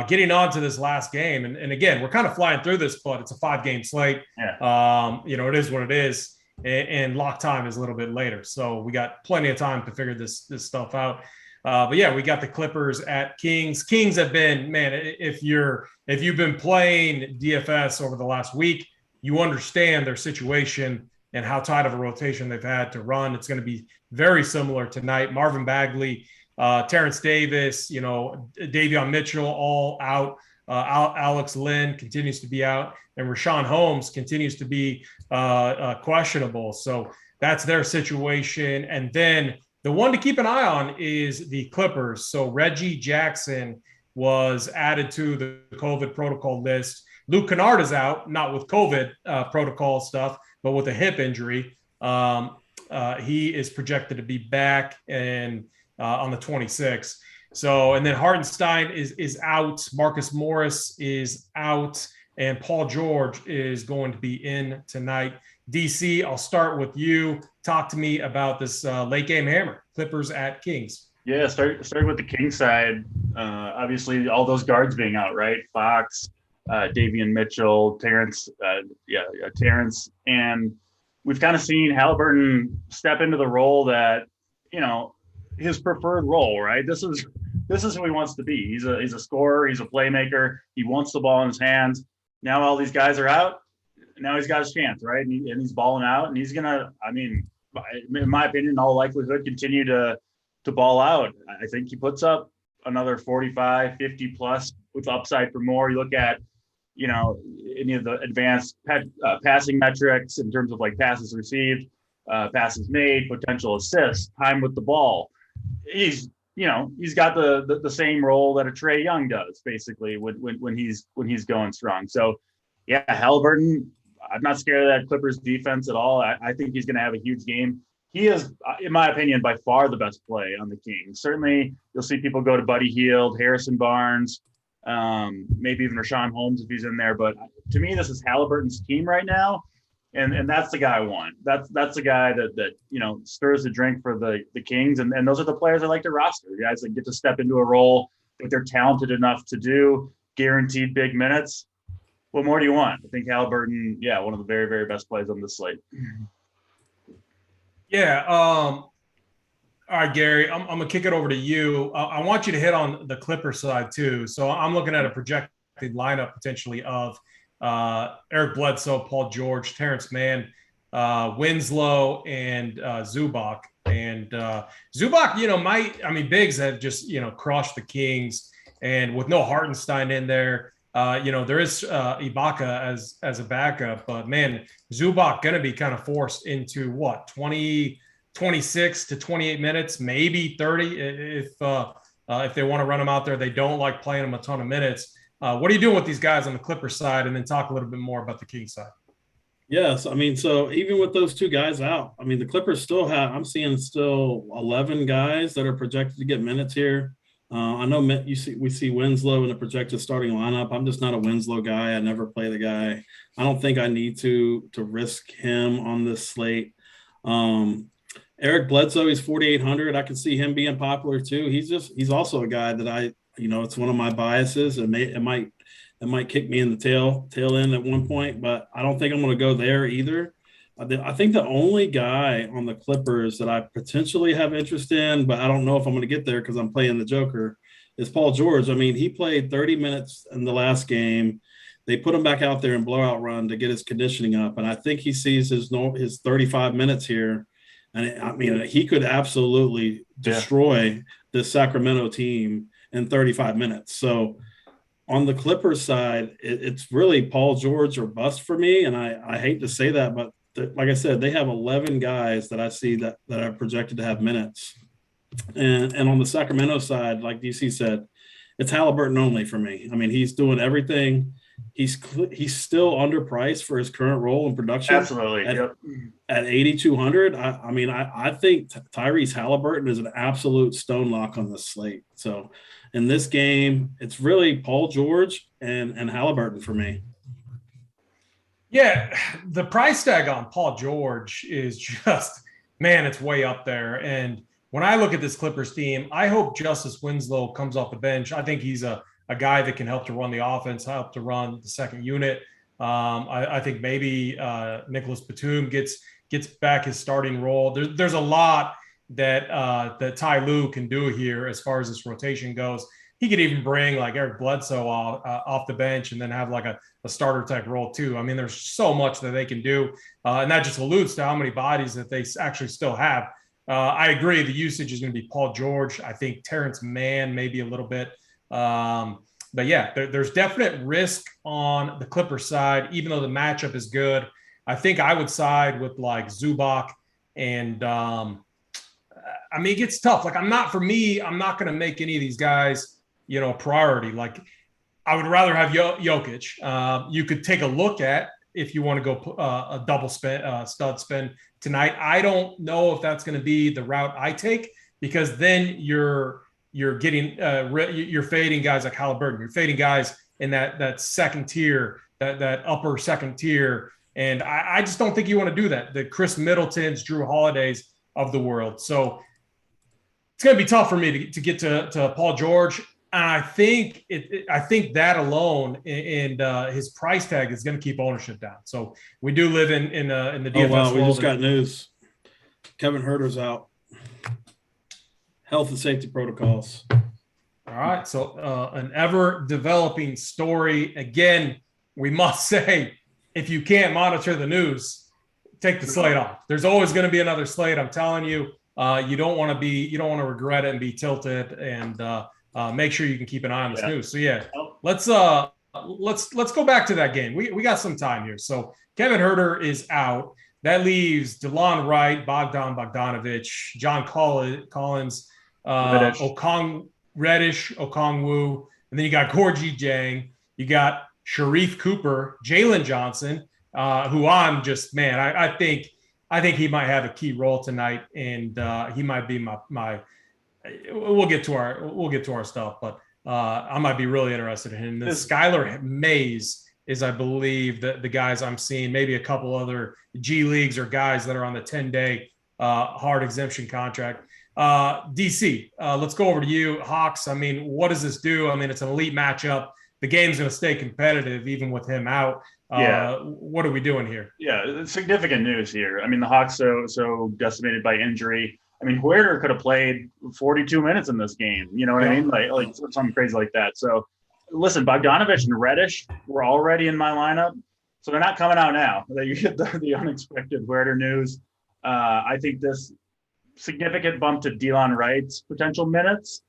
[SPEAKER 4] Getting on to this last game. And again, we're kind of flying through this, but it's a 5-game slate.
[SPEAKER 5] Yeah.
[SPEAKER 4] It is what it is. And lock time is a little bit later. So we got plenty of time to figure this stuff out. But yeah, we got the Clippers at Kings. Kings have been, man, if you've been playing DFS over the last week, you understand their situation and how tight of a rotation they've had to run. It's going to be very similar tonight. Marvin Bagley, Terrence Davis, Davion Mitchell, all out. Alex Lynn continues to be out, and Rashawn Holmes continues to be questionable. So that's their situation. And then the one to keep an eye on is the Clippers. So Reggie Jackson was added to the COVID protocol list. Luke Kennard is out, not with COVID protocol stuff, but with a hip injury. He is projected to be back on the 26th. So, and then Hartenstein is out. Marcus Morris is out. and Paul George is going to be in tonight. DC, I'll start with you. Talk to me about this late game hammer, Clippers at Kings.
[SPEAKER 5] Yeah, starting with the Kings side. Obviously, all those guards being out, right? Fox, Davion Mitchell, Terrence, Terrence, and we've kind of seen Halliburton step into the role that, his preferred role, right? This is who he wants to be. He's a scorer. He's a playmaker. He wants the ball in his hands. Now all these guys are out. Now he's got his chance, right? And he's balling out, and he's gonna, in my opinion, in all likelihood, continue to ball out. I think he puts up another 45, 50 plus with upside for more. You look at, any of the advanced passing metrics in terms of like passes received, passes made, potential assists, time with the ball. He's got the same role that a Trae Young does, basically, when he's going strong. So, yeah, Halliburton, I'm not scared of that Clippers defense at all. I think he's going to have a huge game. He is, in my opinion, by far the best play on the Kings. Certainly, you'll see people go to Buddy Hield, Harrison Barnes, maybe even Rashawn Holmes if he's in there. But to me, this is Halliburton's team right now, and that's the guy I want. That's the guy that stirs the drink for the Kings, and those are the players I like to roster. Guys that get to step into a role that they're talented enough to do, guaranteed big minutes. What more do you want? I think Halliburton, one of the very, very best plays on this slate.
[SPEAKER 4] Yeah. All right, Gary, I'm going to kick it over to you. I want you to hit on the Clipper side too. So I'm looking at a projected lineup potentially of Eric Bledsoe, Paul George, Terrence Mann, Winslow, and Zubac. And Zubac, Biggs have just, crushed the Kings. And with no Hartenstein in there, there is Ibaka as a backup, but man, Zubac going to be kind of forced into 26 to 28 minutes, maybe 30 if they want to run him out there. They don't like playing him a ton of minutes. What are you doing with these guys on the Clippers side? And then talk a little bit more about the Kings side.
[SPEAKER 6] Yes. So even with those two guys out, the Clippers I'm seeing still 11 guys that are projected to get minutes here. I know we see Winslow in the projected starting lineup. I'm just not a Winslow guy. I never play the guy. I don't think I need to risk him on this slate. Eric Bledsoe, he's 4,800. I can see him being popular too. He's also a guy that it's one of my biases, and it might kick me in the tail end at one point, but I don't think I'm going to go there either. I think the only guy on the Clippers that I potentially have interest in, but I don't know if I'm going to get there because I'm playing the Joker, is Paul George. He played 30 minutes in the last game. They put him back out there in blowout run to get his conditioning up, and I think he sees his 35 minutes here. And he could absolutely destroy this Sacramento team in 35 minutes. So on the Clippers side, it's really Paul George or bust for me. And I hate to say that, but like I said, they have 11 guys that I see that are projected to have minutes. And on the Sacramento side, like DC said, it's Halliburton only for me. He's doing everything. He's still underpriced for his current role in production.
[SPEAKER 5] Absolutely.
[SPEAKER 6] At 8,200. I think Tyrese Halliburton is an absolute stone lock on the slate. So in this game, it's really Paul George and Halliburton for me.
[SPEAKER 4] Yeah, the price tag on Paul George is just, man, it's way up there. And when I look at this Clippers team, I hope Justice Winslow comes off the bench. I think he's a guy that can help to run the offense, help to run the second unit. I think maybe Nicholas Batum gets back his starting role. There's a lot that Ty Lue can do here as far as this rotation goes. He could even bring like Eric Bledsoe off the bench and then have like a starter type role too. There's so much that they can do. And that just alludes to how many bodies that they actually still have. I agree. The usage is going to be Paul George. I think Terrence Mann, maybe a little bit. But yeah, there's definite risk on the Clippers side, even though the matchup is good. I think I would side with like Zubac and it gets tough. Like I'm not going to make any of these guys, priority. Like I would rather have Jokic. You could take a look at if you want to go a double stud spin tonight. I don't know if that's going to be the route I take, because then you're getting you're fading guys like Halliburton. You're fading guys in that second tier that upper second tier. And I just don't think you want to do that. The Chris Middletons, Drew Holidays of the world. So it's going to be tough for me to get to Paul George. And I think that alone and his price tag is going to keep ownership down. So we do live in the DFS world.
[SPEAKER 6] We just got news. Kevin Huerter's out. Health and safety protocols.
[SPEAKER 4] All right. So an ever developing story. Again, we must say, if you can't monitor the news, take the slate off. There's always going to be another slate. I'm telling you, you don't want to regret it and be tilted, and make sure you can keep an eye on this news. So yeah, let's go back to that game. We got some time here. So Kevin Huerter is out. That leaves DeLon Wright, Bogdan Bogdanovic, John Collins, Reddish, Okongwu, and then you got Gorgie Jang. You got Sharif Cooper, Jaylen Johnson, who I'm just, man, I think he might have a key role tonight, and he might be my. We'll get to our stuff, but I might be really interested in him. The Skylar Mays is, I believe, the guys I'm seeing. Maybe a couple other G leagues or guys that are on the 10-day hard exemption contract. DC, let's go over to you, Hawks. I mean, what does this do? I mean, it's an elite matchup. The game's going to stay competitive even with him out. What are we doing here?
[SPEAKER 5] Yeah, significant news here. I mean, the Hawks so decimated by injury. I mean, Huerter could have played 42 minutes in this game. You know what I mean? Like something crazy like that. So, listen, Bogdanovic and Reddish were already in my lineup, so they're not coming out now. You get the unexpected Huerter news. I think this significant bump to DeLon Wright's potential minutes.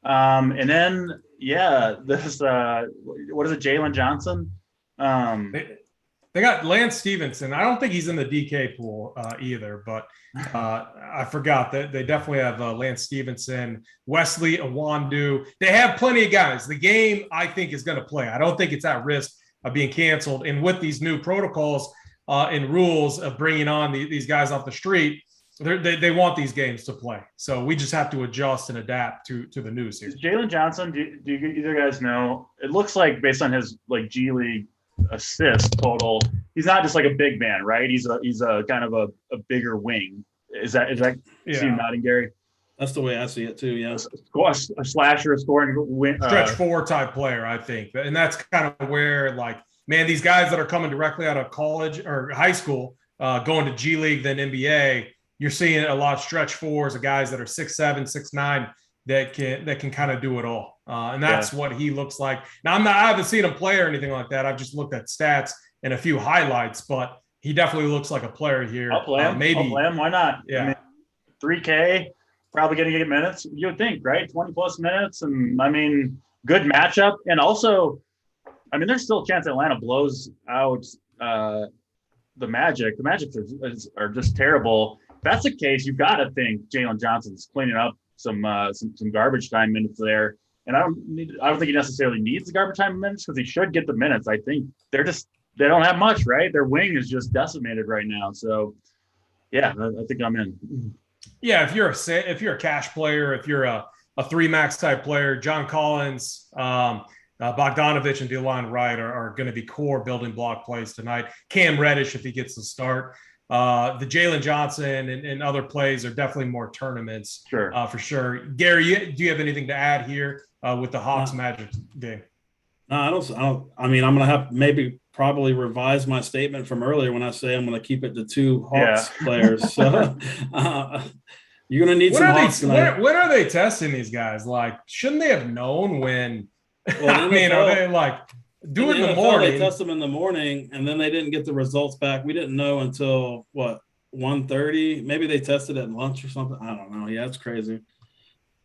[SPEAKER 5] And then, this what is it, Jaylen Johnson?
[SPEAKER 4] They got Lance Stevenson. I don't think he's in the DK pool either, but I forgot that they definitely have Lance Stevenson, Wesley Iwundu. They have plenty of guys. The game, I think, is going to play. I don't think it's at risk of being canceled. And with these new protocols and rules of bringing on these guys off the street, they want these games to play. So we just have to adjust and adapt to the news here.
[SPEAKER 5] Jalen Johnson, do you either guys know? It looks like, based on his G League assist total, he's not just like a big man, right? He's a kind of a bigger wing. Is that see you nodding, Gary?
[SPEAKER 6] That's the way I see it too. Yeah,
[SPEAKER 5] a slasher, a scoring
[SPEAKER 4] stretch four type player, I think, and that's kind of where, these guys that are coming directly out of college or high school, going to G League then NBA, you're seeing a lot of stretch fours of guys that are 6'7", 6'9", that can kind of do it all. And that's what he looks like. Now, I haven't seen him play or anything like that. I've just looked at stats and a few highlights, but he definitely looks like a player here.
[SPEAKER 5] I'll play him. Why not?
[SPEAKER 4] Yeah.
[SPEAKER 5] I mean, 3K, probably going to get minutes. You would think, right? 20 plus minutes. And I mean, good matchup. And also, I mean, there's still a chance Atlanta blows out the Magic. The Magic are just terrible. If that's the case, you've got to think Jalen Johnson's cleaning up some garbage time minutes there. And I don't think he necessarily needs the garbage time minutes, because he should get the minutes. I think they don't have much, right? Their wing is just decimated right now. So yeah, I think I'm in.
[SPEAKER 4] Yeah, if you're a cash player, if you're a 3-max type player, John Collins, Bogdanovic and DeLon Wright are going to be core building block plays tonight. Cam Reddish, if he gets the start. The Jalen Johnson and other plays are definitely more tournaments, for sure. Gary, do you have anything to add here with the Hawks Magic game?
[SPEAKER 6] No, I don't. I mean, I'm going to have probably revise my statement from earlier when I say I'm going to keep it to 2 Hawks players. So you're going to need some Hawks.
[SPEAKER 4] When are they testing these guys? Shouldn't they have known when? Well, I mean, are they do it in the morning?
[SPEAKER 6] They test them in the morning, and then they didn't get the results back. We didn't know until 1:30. Maybe they tested at lunch or something. I don't know. Yeah, it's crazy.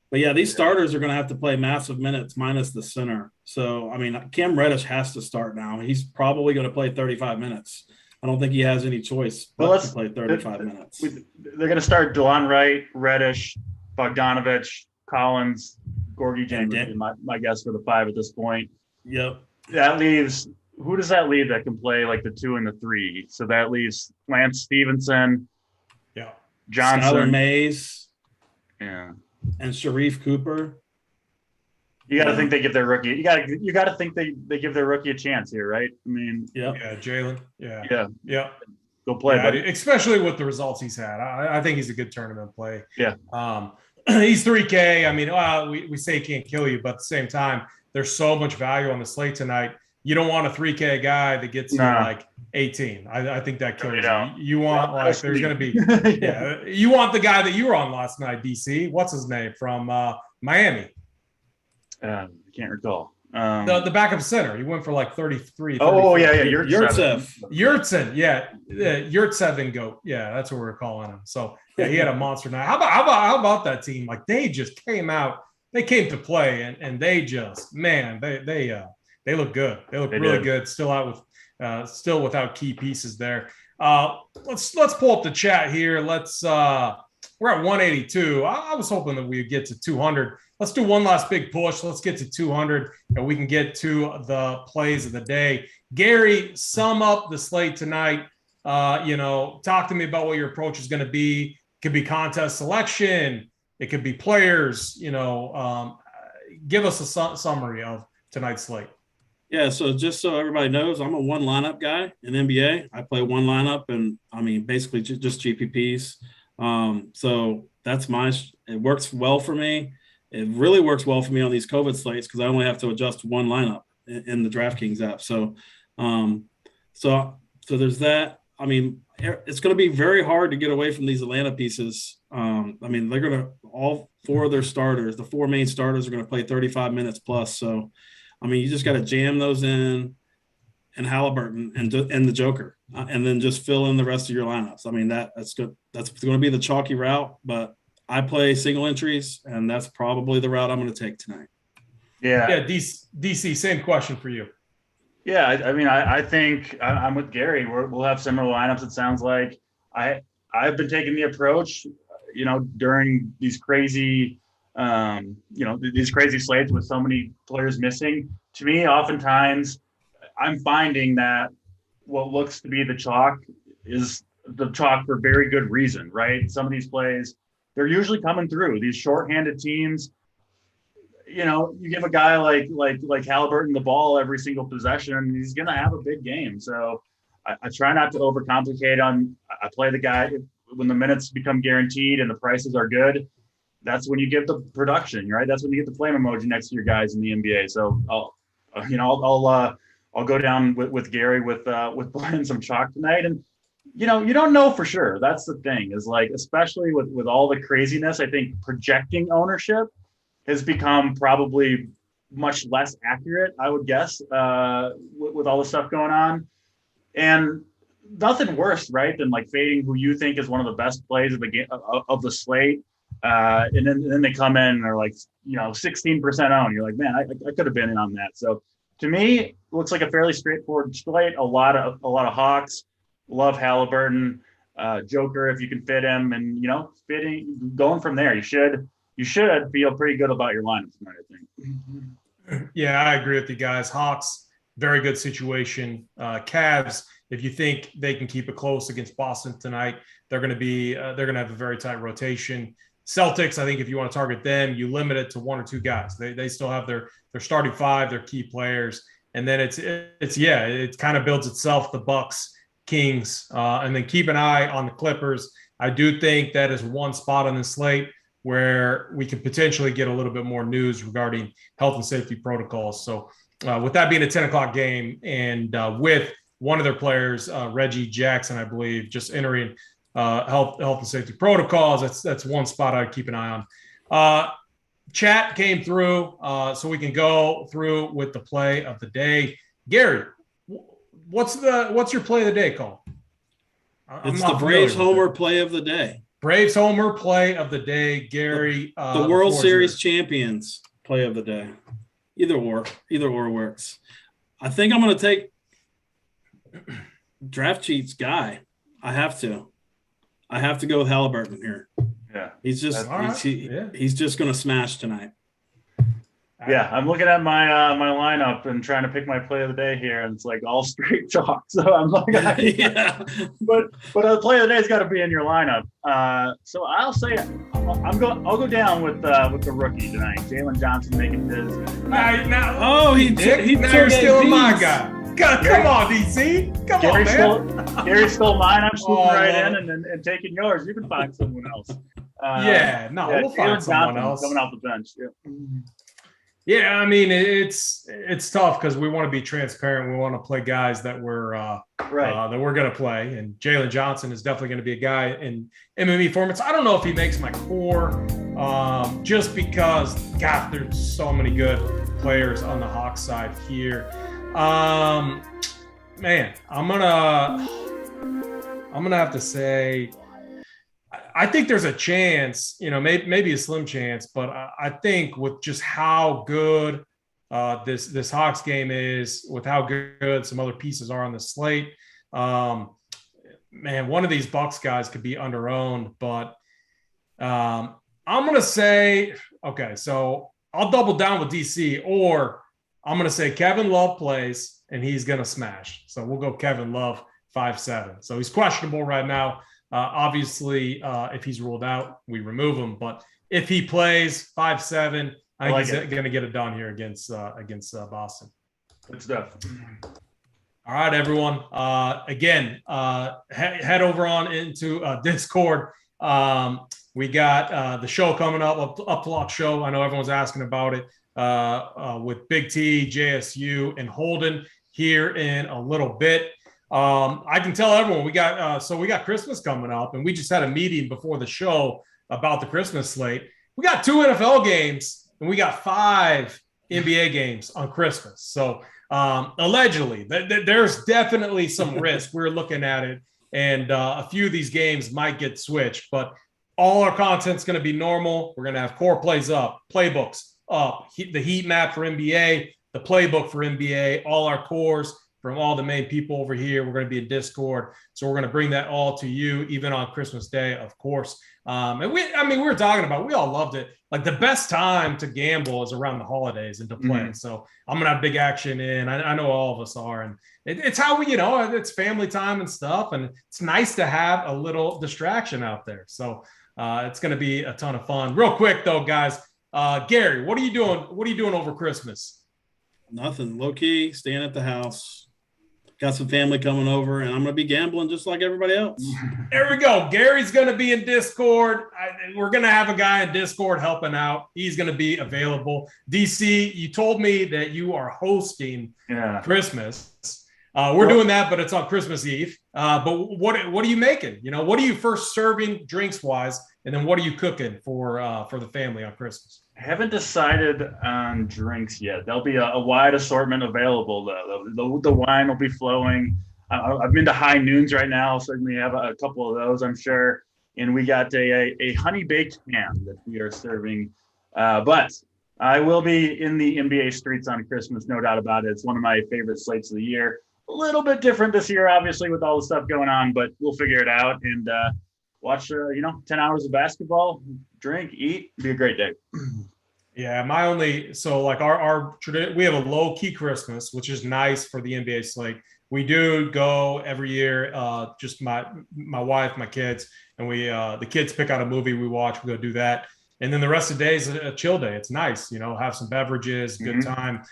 [SPEAKER 6] But yeah, these starters are going to have to play massive minutes minus the center. So I mean, Cam Reddish has to start now. He's probably going to play 35 minutes. I don't think he has any choice but to play 35 minutes.
[SPEAKER 5] They're going to start DeLon Wright, Reddish, Bogdanovic, Collins, Gorgie Jang would be my guess for the 5 at this point.
[SPEAKER 6] Yep.
[SPEAKER 5] That leaves – who does that leave that can play the 2 and the 3? So that leaves Lance Stevenson, Johnson.
[SPEAKER 6] Skylar Mays.
[SPEAKER 5] Yeah.
[SPEAKER 6] And Sharif Cooper.
[SPEAKER 5] You got to think they give their rookie. You got to think they give their rookie a chance here, right? I mean,
[SPEAKER 4] yeah, Jaylen, yeah.
[SPEAKER 5] Go play, buddy.
[SPEAKER 4] Especially with the results he's had. I think he's a good tournament play.
[SPEAKER 5] Yeah.
[SPEAKER 4] He's 3K. I mean, we say he can't kill you, but at the same time, there's so much value on the slate tonight. You don't want a 3K guy that gets you like 18. I think that kills you. You want there's going to be you want the guy that you were on last night, DC. What's his name from Miami?
[SPEAKER 5] I can't recall.
[SPEAKER 4] The backup center. He went for like 33.
[SPEAKER 5] Oh, yeah.
[SPEAKER 4] Yurtseven. Yeah. Yurtseven goat. Yeah, that's what we're calling him. So yeah, he had a monster night. How about that team? Like they just came out, they came to play and they just, man, they look good. They look really good. Still without key pieces there. Let's pull up the chat here. We're at 182. I was hoping that we would get to 200. Let's do one last big push. Let's get to 200 and we can get to the plays of the day. Gary, sum up the slate tonight. Talk to me about what your approach is going to be. It could be contest selection. It could be players. Give us a summary of tonight's slate.
[SPEAKER 6] Yeah, so just so everybody knows, I'm a one lineup guy in NBA. I play one lineup and, basically just GPPs. So that's it works well for me. It really works well for me on these COVID slates because I only have to adjust one lineup in the DraftKings app. So there's that. It's going to be very hard to get away from these Atlanta pieces. They're going to all four of their starters, the four main starters are going to play 35 minutes plus. So, you just got to jam those in and Halliburton and the Joker, and then just fill in the rest of your lineups. That's good. That's going to be the chalky route, but I play single entries, and that's probably the route I'm going to take tonight.
[SPEAKER 4] Yeah. DC, same question for you.
[SPEAKER 5] Yeah, I think I'm with Gary. We'll have similar lineups. It sounds like I've been taking the approach, during these crazy, these crazy slates with so many players missing. To me, oftentimes, I'm finding that what looks to be the chalk is the chalk for very good reason, right? Some of these plays, they're usually coming through. These shorthanded teams, you give a guy like Halliburton the ball every single possession, he's going to have a big game. So I try not to overcomplicate I play the guy when the minutes become guaranteed and the prices are good. That's when you give the production, right? That's when you get the flame emoji next to your guys in the NBA. So I'll go down with Gary with playing some chalk tonight. And, you don't know for sure. That's the thing is especially with all the craziness, I think projecting ownership has become probably much less accurate, I would guess, with all the stuff going on. And nothing worse, right, than fading who you think is one of the best plays of the game of the slate. And then they come in and are 16% owned. You're like, man, I could have been in on that. So to me, it looks like a fairly straightforward slate. A lot of Hawks. Love Halliburton, Joker if you can fit him, and going from there. You should feel pretty good about your lineup tonight, I think.
[SPEAKER 4] Yeah, I agree with you guys. Hawks, very good situation. Cavs, if you think they can keep it close against Boston tonight, they're going to have a very tight rotation. Celtics, I think if you want to target them, you limit it to one or two guys. They still have their starting five, their key players, and then it kind of builds itself. The Bucks, Kings, and then keep an eye on the Clippers. I do think that is one spot on the slate where we could potentially get a little bit more news regarding health and safety protocols. So with that being a 10 o'clock game and with one of their players, Reggie Jackson, I believe, just entering health and safety protocols, that's one spot I'd keep an eye on. Chat came through, so we can go through with the play of the day. Gary, what's your play of the day called?
[SPEAKER 6] It's the Braves homer play of the day.
[SPEAKER 4] Braves homer play of the day, Gary.
[SPEAKER 6] The World Series champions play of the day. Either or works. I think I'm going to take Draft Cheats guy. I have to go with Halliburton here.
[SPEAKER 5] Yeah,
[SPEAKER 6] he's just going to smash tonight.
[SPEAKER 5] Yeah, I'm looking at my my lineup and trying to pick my play of the day here, and it's like all straight talk. So I'm like,
[SPEAKER 6] Yeah.
[SPEAKER 5] but the play of the day's got to be in your lineup. So I'll say I'll go down with the rookie tonight, Jaylen Johnson making his.
[SPEAKER 4] Now,
[SPEAKER 6] he
[SPEAKER 4] now you're stealing my guy. Come on, DC. Come on, man.
[SPEAKER 5] Gary stole mine. I'm swooping right in and taking yours. You can find someone else.
[SPEAKER 4] We'll find someone else
[SPEAKER 5] coming off the bench.
[SPEAKER 4] Yeah, I mean it's tough because we want to be transparent. We want to play guys that we're going to play, and Jaylen Johnson is definitely going to be a guy in MME formats. I don't know if he makes my core, just because God, there's so many good players on the Hawks side here. Man, I'm gonna have to say, I think there's a chance, maybe a slim chance, but I think with just how good this Hawks game is, with how good some other pieces are on the slate, man, one of these Bucks guys could be underowned. But I'm gonna say, okay, so I'll double down with DC, or I'm gonna say Kevin Love plays and he's gonna smash. So we'll go Kevin Love 5-7. So he's questionable right now. Obviously, if he's ruled out, we remove him. But if he plays 5-7, I think he's going to get it done here against Boston.
[SPEAKER 5] Good stuff.
[SPEAKER 4] All right, everyone. Again, head over on into Discord. We got the show coming up to Lock Show. I know everyone's asking about it with BigT, JSU, and Holden here in a little bit. I can tell everyone we got Christmas coming up, and we just had a meeting before the show about the Christmas slate. We got 2 NFL games and we got 5 NBA games on Christmas. So allegedly, there's definitely some risk. We're looking at it, and a few of these games might get switched, but all our content's going to be normal. We're going to have core plays up, playbooks up, the heat map for NBA, the playbook for NBA, all our cores from all the main people over here. We're going to be in Discord. So we're going to bring that all to you, even on Christmas Day, of course. And we were talking about, we all loved it. Like, the best time to gamble is around the holidays and to play. Mm-hmm. So I'm going to have big action in. I know all of us are. And it's how we, it's family time and stuff. And it's nice to have a little distraction out there. So it's going to be a ton of fun. Real quick though, guys, Gary, what are you doing? What are you doing over Christmas?
[SPEAKER 6] Nothing. Low key, staying at the house. Got some family coming over, and I'm going to be gambling just like everybody else.
[SPEAKER 4] There we go. Gary's going to be in Discord. We're going to have a guy in Discord helping out. He's going to be available. DC, you told me that you are hosting Christmas. We're doing that, but it's on Christmas Eve. But what are you making? What are you first serving drinks-wise, and then what are you cooking for the family on Christmas?
[SPEAKER 5] I haven't decided on drinks yet. There'll be a wide assortment available, though. The wine will be flowing. I'm into high noons right now, so we have a couple of those, I'm sure. And we got a honey-baked ham that we are serving. But I will be in the NBA streets on Christmas, no doubt about it. It's one of my favorite slates of the year. A little bit different this year, obviously, with all the stuff going on, but we'll figure it out and watch, 10 hours of basketball, drink, eat, be a great day.
[SPEAKER 4] Yeah, our we have a low key Christmas, which is nice for the NBA slate. We do go every year, just my wife, my kids, and we the kids pick out a movie we watch. We go do that, and then the rest of the day is a chill day. It's nice, have some beverages, good time.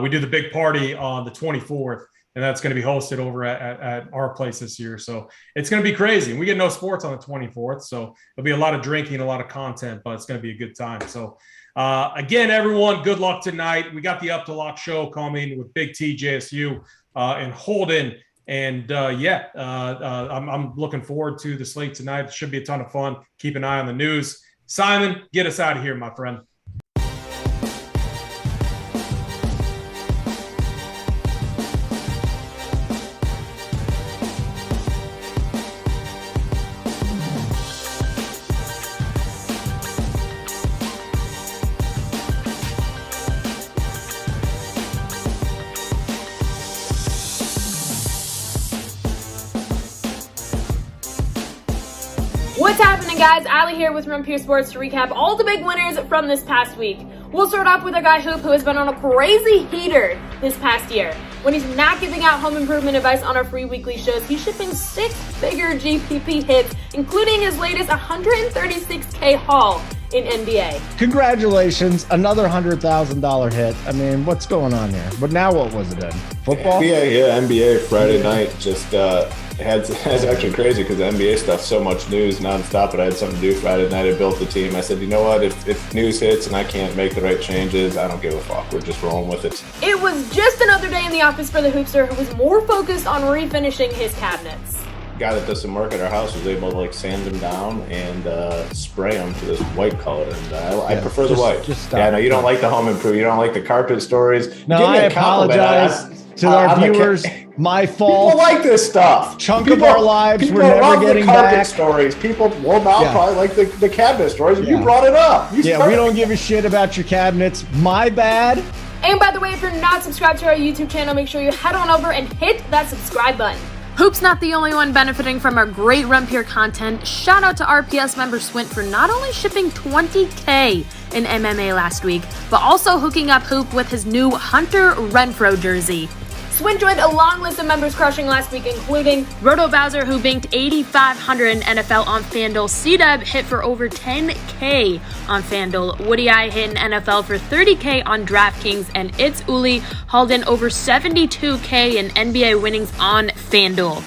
[SPEAKER 4] We do the big party on the 24th. And that's going to be hosted over at our place this year. So it's going to be crazy. And we get no sports on the 24th. So there'll be a lot of drinking, a lot of content, but it's going to be a good time. So again, everyone, good luck tonight. We got the Up to Lock show coming with BigT, JSU, and Holden. And I'm looking forward to the slate tonight. It should be a ton of fun. Keep an eye on the news. Simon, get us out of here, my friend.
[SPEAKER 1] What's happening, guys, Allie here with Run Pure Sports to recap all the big winners from this past week. We'll start off with a guy Hoop who has been on a crazy heater this past year. When he's not giving out home improvement advice on our free weekly shows, he's shipping six-figure GPP hits, including his latest $136K haul in NBA.
[SPEAKER 2] Congratulations, another $100,000 hit. I mean, what's going on here? But now what was it in? Football?
[SPEAKER 3] NBA Friday night just it's actually crazy because the NBA stuff's so much news nonstop, but I had something to do Friday night. I built the team. I said, you know what? If news hits and I can't make the right changes, I don't give a fuck. We're just rolling with it.
[SPEAKER 1] It was just another day in the office for the Hoopster, who was more focused on refinishing his cabinets.
[SPEAKER 3] Guy that does some work at our house was able to sand them down and spray them to this white color, and I prefer the white.
[SPEAKER 2] Just stop.
[SPEAKER 3] Yeah, no, you don't like the home improvement. You don't like the carpet stories.
[SPEAKER 2] No, I apologize to our viewers. My fault.
[SPEAKER 3] People like this stuff.
[SPEAKER 2] Chunk of our lives we're never getting
[SPEAKER 3] the carpet
[SPEAKER 2] back.
[SPEAKER 3] Stories. People probably like the cabinet stories. And you brought it up. We
[SPEAKER 2] don't give a shit about your cabinets. My bad.
[SPEAKER 1] And by the way, if you're not subscribed to our YouTube channel, make sure you head on over and hit that subscribe button. Hoop's not the only one benefiting from our great Run Pure content. Shout out to RPS member Swint for not only shipping $20K in MMA last week, but also hooking up Hoop with his new Hunter Renfro jersey. Swint joined a long list of members crushing last week, including Roto Bowser, who banked $8,500 in NFL on FanDuel. C-Dub hit for over $10K on FanDuel. Woody I hit in NFL for $30K on DraftKings, and It's Uli hauled in over $72K in NBA winnings on FanDuel.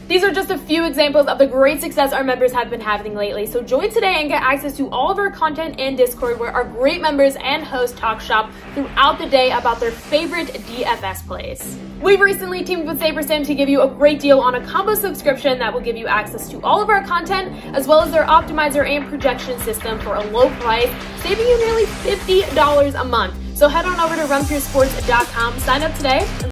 [SPEAKER 1] These are just a few examples of the great success our members have been having lately. So join today and get access to all of our content and Discord, where our great members and hosts talk shop throughout the day about their favorite DFS plays. We've recently teamed with SaberSim to give you a great deal on a combo subscription that will give you access to all of our content, as well as their optimizer and projection system for a low price, saving you nearly $50 a month. So head on over to runpuresports.com, sign up today,